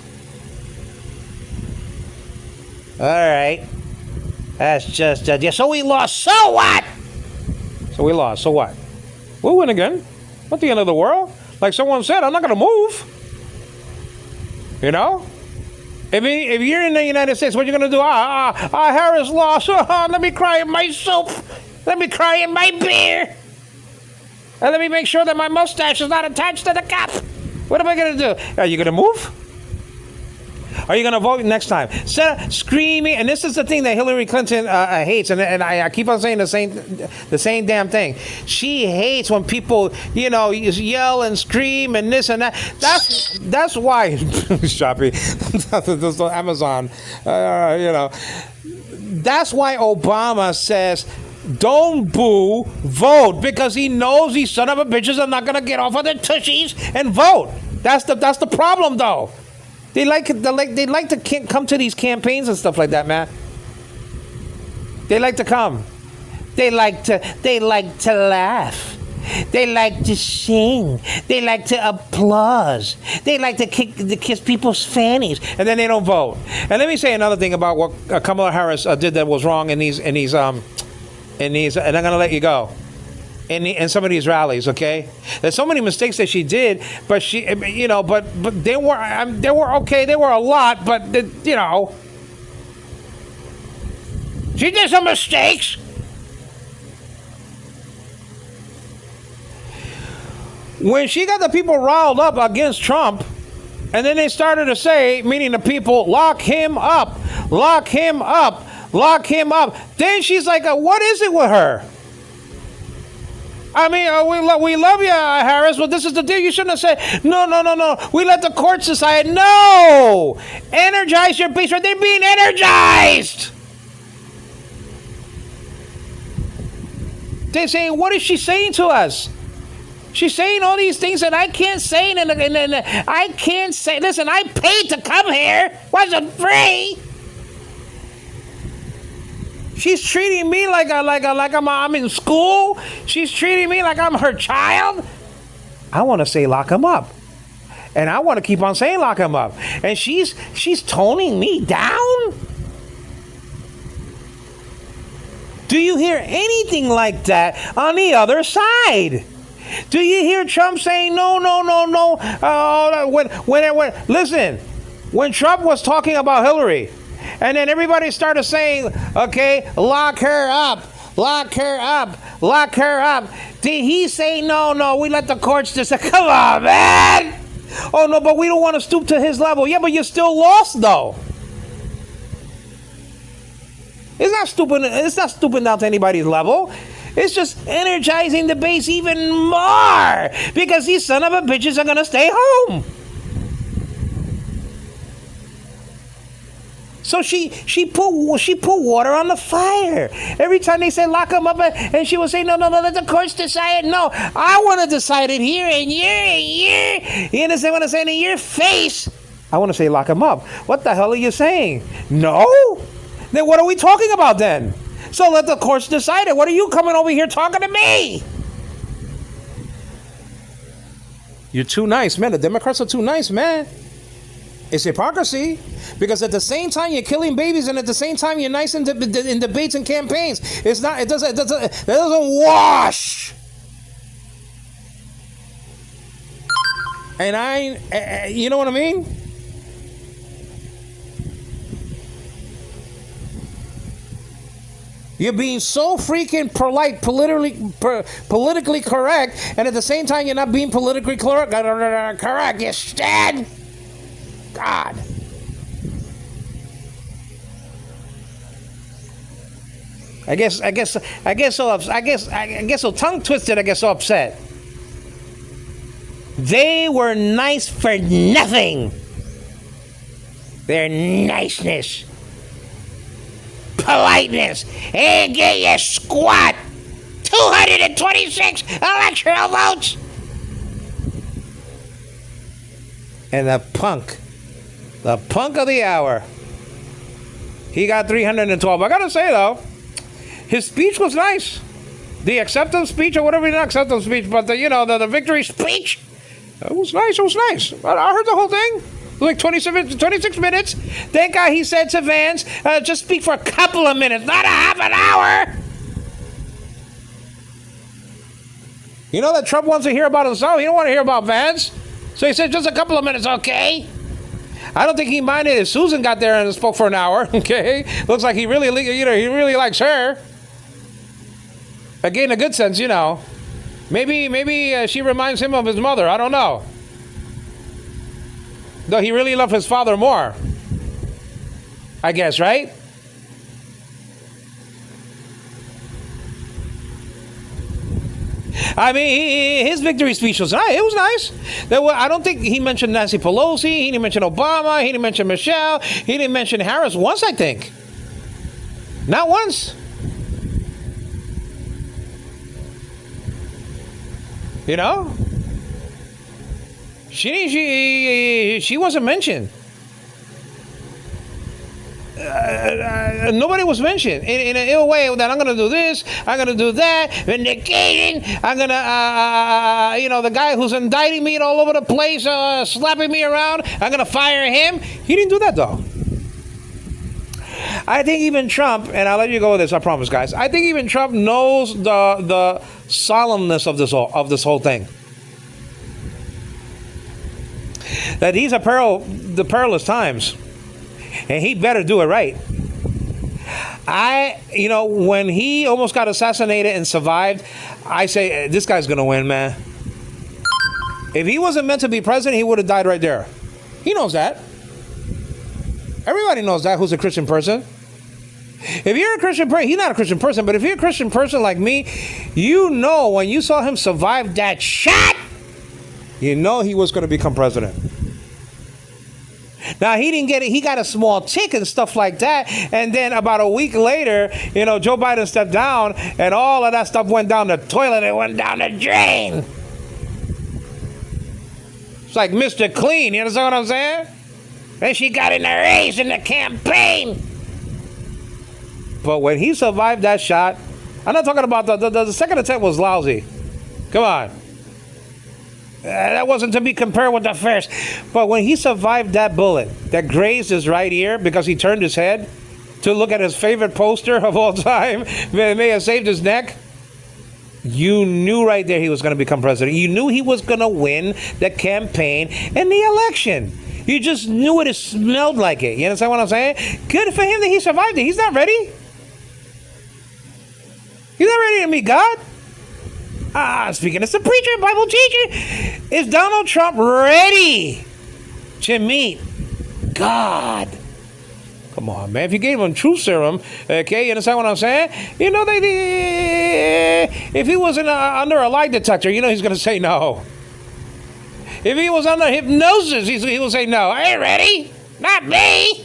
All right. That's just... yeah, so we lost. So what? So we lost. So what? We'll win again. Not the end of the world. Like someone said, I'm not going to move. You know? If you're in the United States, what are you going to do? Harris lost. Let me cry in my soup. Let me cry in my beer. And let me make sure that my mustache is not attached to the cap. What am I going to do? Are you going to move? Are you going to vote next time? Screaming, and this is the thing that Hillary Clinton hates, and I keep on saying the same damn thing. She hates when people, you know, yell and scream and this and that. That's why shopping, Amazon, you know. That's why Obama says, don't boo, vote, because he knows these son of a bitches are not going to get off of their tushies and vote. That's the problem, though. They like to come to these campaigns and stuff like that, man. They like to come. They like to laugh. They like to sing. They like to applause. They like to kiss people's fannies, and then they don't vote. And let me say another thing about what Kamala Harris did that was wrong in these, and I'm gonna let you go. In some of these rallies, okay? There's so many mistakes that she did, but she, you know, but they were okay. They were a lot, but you know, she did some mistakes. When she got the people riled up against Trump, and then they started to say, meaning the people, lock him up, lock him up, lock him up. Then she's like, what is it with her? I mean, we love you, Harris, but this is the deal. You shouldn't have said, no. We let the courts decide. No! Energize your base. They're being energized. They say, what is she saying to us? She's saying all these things that I can't say, and I can't say. Listen, I paid to come here. Wasn't free. She's treating me like I'm in school. She's treating me like I'm her child. I want to say lock him up. And I want to keep on saying lock him up. And she's toning me down? Do you hear anything like that on the other side? Do you hear Trump saying no? Listen, when Trump was talking about Hillary, and then everybody started saying, okay, lock her up. Did he say no, we let the courts decide? Come on, man. Oh, no, but we don't want to stoop to his level. Yeah, but you still lost, though. It's not stooping down to anybody's level. It's just energizing the base even more because these son of a bitches are going to stay home. So she put water on the fire. Every time they say lock him up, and she would say, no, let the courts decide it. No, I want to decide it here and here. You understand what I'm saying? In your face. I want to say lock him up. What the hell are you saying? No? Then what are we talking about then? So let the courts decide it. What are you coming over here talking to me? You're too nice, man. The Democrats are too nice, man. It's hypocrisy, because at the same time you're killing babies, and at the same time you're nice in debates and campaigns. That doesn't wash. And you know what I mean? You're being so freaking polite, politically correct, and at the same time you're not being politically correct. You stand. God. I guess so tongue twisted. I get so upset. They were nice for nothing. Their niceness, politeness, and get your squat 226 electoral votes. And the punk of the hour, he got 312. I gotta say though, his speech was nice. The acceptance speech, or whatever, not acceptance speech, but the victory speech, it was nice. I heard the whole thing. It was like 26 minutes. Thank God he said to Vance, just speak for a couple of minutes, not a half an hour. You know that Trump wants to hear about himself. He don't want to hear about Vance. So he said just a couple of minutes, okay? I don't think he minded if Susan got there and spoke for an hour, okay? Looks like he really likes her. Again, in a good sense, Maybe she reminds him of his mother. I don't know. Though he really loved his father more. I guess, right? I mean, his victory speech was nice. It was nice. I don't think he mentioned Nancy Pelosi. He didn't mention Obama. He didn't mention Michelle. He didn't mention Harris once, I think. Not once. She wasn't mentioned. Nobody was mentioned in an ill way that I'm going to do this, I'm going to do that, vindicating, I'm going to, the guy who's indicting me all over the place, slapping me around, I'm going to fire him. He didn't do that, though. I think even Trump, and I'll let you go with this, I promise, guys. I think even Trump knows the solemnness of this whole thing. That these are the perilous times. And he better do it right. When he almost got assassinated and survived, I say, this guy's going to win, man. If he wasn't meant to be president, he would have died right there. He knows that. Everybody knows that, who's a Christian person. If you're a Christian person, he's not a Christian person, but if you're a Christian person like me, when you saw him survive that shot, he was going to become president. Now, he didn't get it. He got a small tick and stuff like that. And then about a week later, Joe Biden stepped down and all of that stuff went down the toilet. It went down the drain. It's like Mr. Clean. You understand what I'm saying? And she got in a race in the campaign. But when he survived that shot, I'm not talking about the second attempt was lousy. Come on. That wasn't to be compared with the first. But when he survived that bullet that grazed his right ear because he turned his head to look at his favorite poster of all time, may have saved his neck, you knew right there he was going to become president. You knew he was going to win the campaign and the election. You just knew it. It smelled like it. You understand what I'm saying? Good for him that he survived it. He's not ready. He's not ready to meet God. Speaking as a preacher, Bible teacher, is Donald Trump ready to meet God? Come on, man. If you gave him truth serum, okay, you understand what I'm saying? If he wasn't under a lie detector, he's going to say no. If he was under hypnosis, he will say no. I ain't ready. Not me.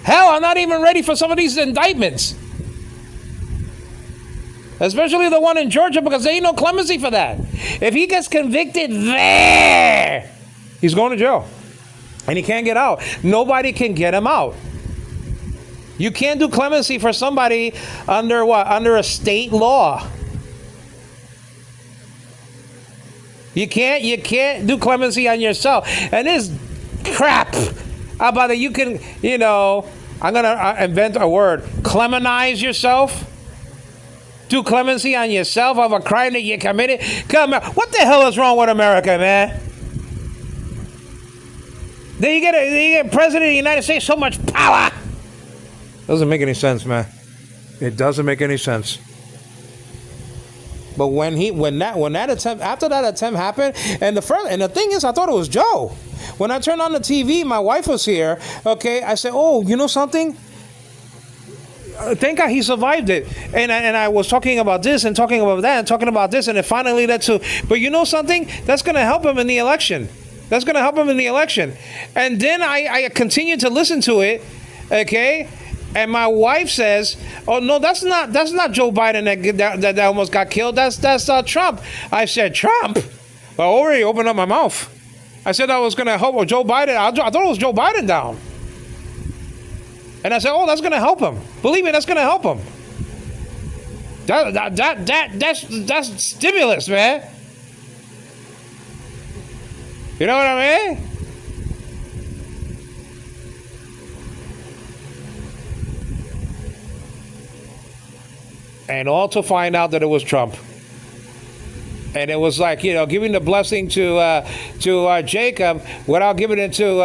Hell, I'm not even ready for some of these indictments. Especially the one in Georgia, because there ain't no clemency for that. If he gets convicted there, he's going to jail. And he can't get out. Nobody can get him out. You can't do clemency for somebody under what? Under a state law. You can't do clemency on yourself. And this crap about that you can, I'm going to invent a word. Clemenize yourself. Do clemency on yourself of a crime that you committed? Come on. What the hell is wrong with America, man? Then you get president of the United States, so much power. Doesn't make any sense, man. It doesn't make any sense. But when that attempt, after that attempt happened, and the thing is, I thought it was Joe. When I turned on the TV, my wife was here. Okay, I said, "Oh, you know something? Thank God he survived it." And I was talking about this and talking about that and talking about this, and it finally led to. But you know something? That's going to help him in the election. That's going to help him in the election. And then I continued to listen to it. Okay. And my wife says, "Oh no, that's not Joe Biden that almost got killed. That's Trump." I said, "Trump?" Well, I already opened up my mouth. I said I was going to help Joe Biden. I thought it was Joe Biden down. And I said, "Oh, that's going to help him. Believe me, that's going to help him." That's stimulus, man. You know what I mean? And all to find out that it was Trump. And it was like, giving the blessing to Jacob without giving it to,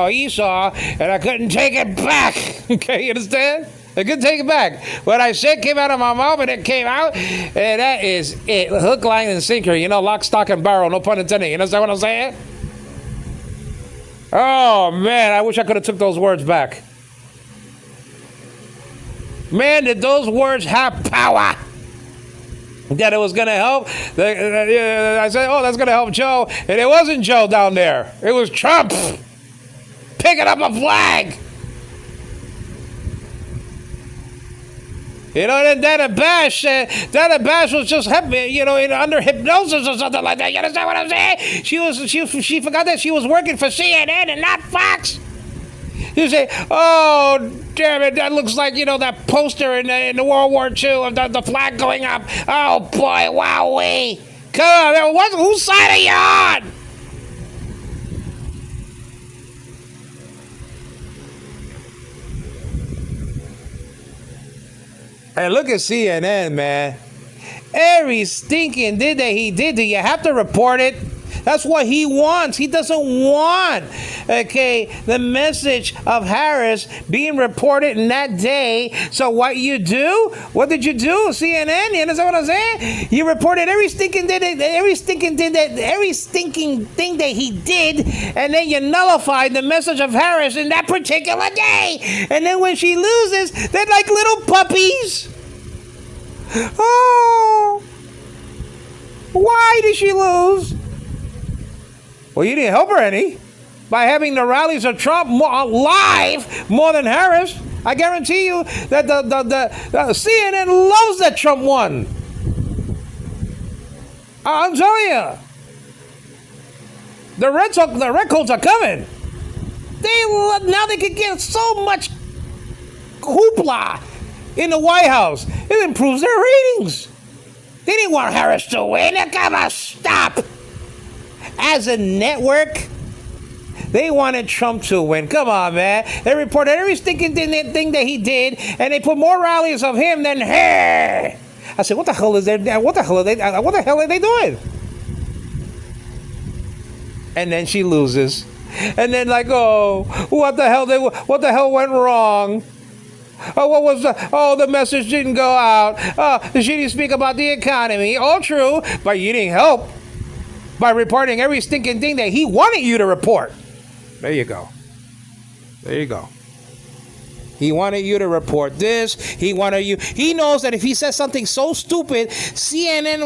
Esau, and I couldn't take it back. Okay, you understand? I couldn't take it back. What I said came out of my mouth, and it came out, and that is it. Hook, line, and sinker. Lock, stock, and barrel. No pun intended. You understand what I'm saying? Oh, man, I wish I could have took those words back. Man, did those words have power? That it was going to help. I said, "Oh, that's going to help Joe." And it wasn't Joe down there. It was Trump picking up a flag. And Dana Bash was just under hypnosis or something like that. You understand what I'm saying? She forgot that she was working for CNN and not Fox. You say, "Oh, damn it, that looks like, that poster in the World War II of the flag going up. Oh, boy, wowee. Come on, whose side are you on?" And look at CNN, man. Every stinking thing that he did, do you have to report it? That's what he wants. He doesn't want, the message of Harris being reported in that day. So what you do? What did you do, CNN? You understand what I'm saying? You reported every stinking thing that he did, and then you nullified the message of Harris in that particular day. And then when she loses, they're like little puppies. Oh, why did she lose? Well, you didn't help her any. by having the rallies of Trump live more than Harris. I guarantee you that the CNN loves that Trump won. I'm telling you. The red coats are coming. Now they can get so much hoopla in the White House. It improves their ratings. They didn't want Harris to win. Come on, stop. As a network, they wanted Trump to win. Come on, man. They reported every stinking thing that he did, and they put more rallies of him than her. I said, what the hell is that? What the hell are they doing? And then she loses. And then like, oh, what the hell went wrong? Oh, what was the message didn't go out. She didn't speak about the economy. All true, but you didn't help by reporting every stinking thing that he wanted you to report. There you go. There you go. He wanted you to report this. He knows that if he says something so stupid, CNN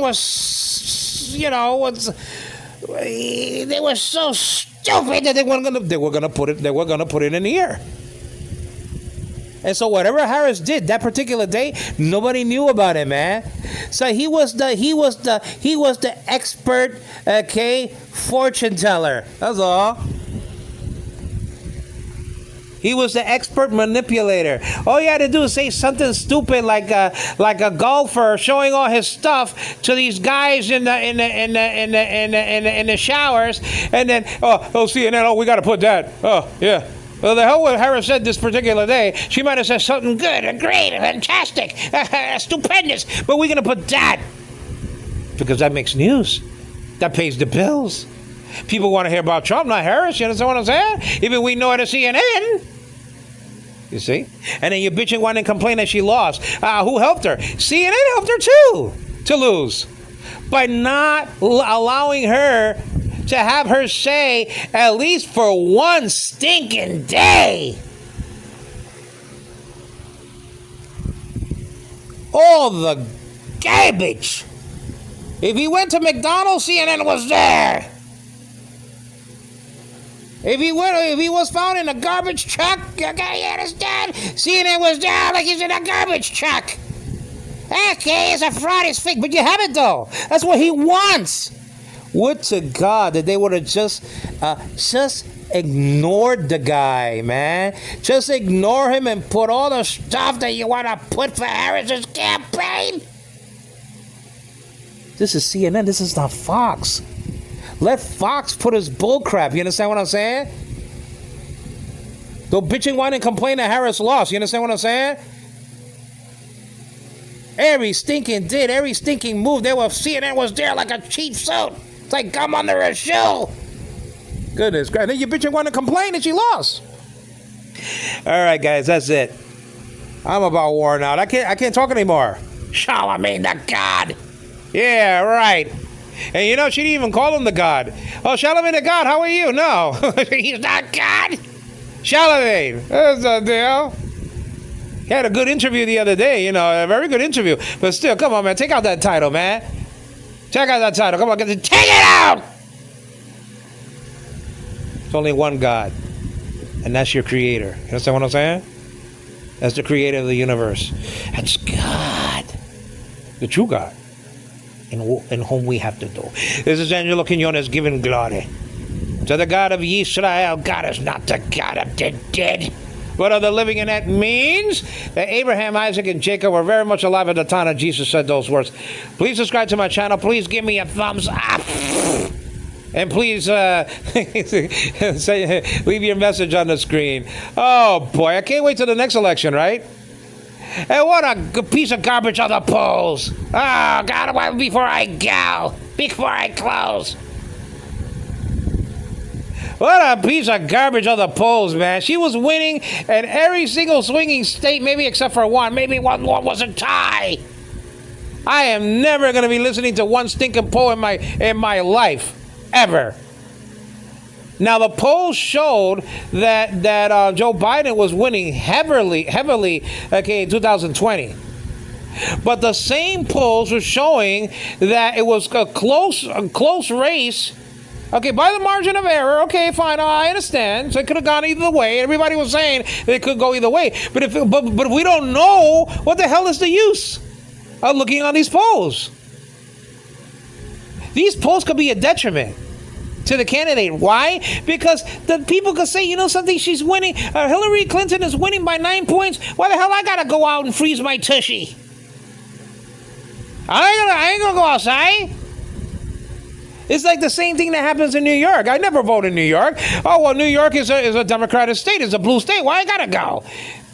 they were so stupid that they were gonna put it in the air. And so whatever Harris did that particular day, nobody knew about it, man. So he was the expert, fortune teller. That's all. He was the expert manipulator. All you had to do is say something stupid like a golfer showing all his stuff to these guys in the showers, and then CNN, we got to put that. Oh yeah. Well, the hell what Harris said this particular day, she might have said something good and great and fantastic, stupendous, but we're gonna put that because that makes news, that pays the bills. People want to hear about Trump, not Harris. You understand what I'm saying? Even we know it at CNN. You see? And then you bitch and whine and complain that she lost. Who helped her? CNN helped her too to lose by not allowing her to have her say at least for one stinking day. All the garbage. If he went to McDonald's, CNN was there. If he was found in a garbage truck, you understand? CNN was there like he's in a garbage truck. Okay, it's a fraud, it's fake, but you have it though. That's what he wants. Would to God that they would have just ignored the guy, man. Just ignore him and put all the stuff that you want to put for Harris's campaign. This is CNN. This is not Fox. Let Fox put his bull crap. You understand what I'm saying? Don't bitch and whine and complain that Harris lost. You understand what I'm saying? Every stinking move. CNN was there like a cheap suit. It's like gum under a shoe. Goodness gracious. Then you bitch and whine and complain that she lost. All right, guys, that's it. I'm about worn out. I can't talk anymore. Charlemagne the God. Yeah, right. And she didn't even call him the God. Oh, Charlemagne the God, how are you? No, he's not God. Charlemagne, that's the deal. He had a good interview the other day, a very good interview. But still, come on, man, take out that title, man. Take out that title. Come on, take it out. There's only one God, and that's your creator. You understand what I'm saying? That's the creator of the universe. That's God, the true God. In whom we have to do. This is Angelo Quinones giving glory to the God of Israel. God is not the God of the dead, but of the living, and that means that Abraham, Isaac, and Jacob were very much alive at the time that Jesus said those words. Please subscribe to my channel. Please give me a thumbs up. And please leave your message on the screen. Oh boy, I can't wait till the next election, right? And what a piece of garbage on the polls. Oh, God, before I close. What a piece of garbage on the polls, man. She was winning in every single swinging state, maybe except for one. Maybe one was a tie. I am never going to be listening to one stinking poll in my life, ever. Now, the polls showed that Joe Biden was winning heavily, in 2020. But the same polls were showing that it was a close race Okay, by the margin of error. Okay, fine. I understand. So it could have gone either way. Everybody was saying that it could go either way. But if we don't know, what the hell is the use of looking on these polls? These polls could be a detriment to the candidate. Why? Because the people could say, you know something, she's winning. Hillary Clinton is winning by 9 points. Why the hell I gotta go out and freeze my tushy? I ain't gonna go outside. It's like the same thing that happens in New York. I never vote in New York. Oh, well, New York is a Democratic state. It's a blue state. Why I gotta go?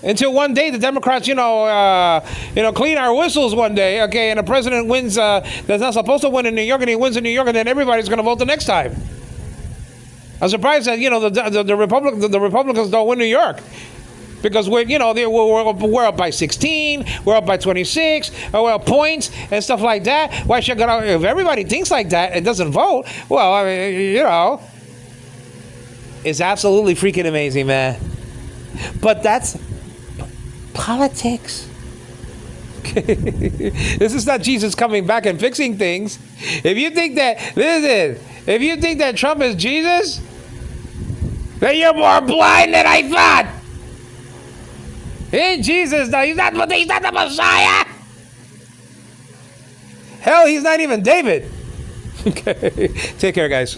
Until one day the Democrats, clean our whistles one day, okay, and the president wins that's not supposed to win in New York, and he wins in New York, and then everybody's gonna vote the next time. I'm surprised that the Republicans don't win New York. Because we're up by 16, we're up by 26, points and stuff like that. Why should if everybody thinks like that and doesn't vote? Well, I mean, it's absolutely freaking amazing, man. But that's politics. This is not Jesus coming back and fixing things. If you think that Trump is Jesus, then you're more blind than I thought. He ain't Jesus, no. He's not the Messiah. Hell, he's not even David. Okay. Take care, guys.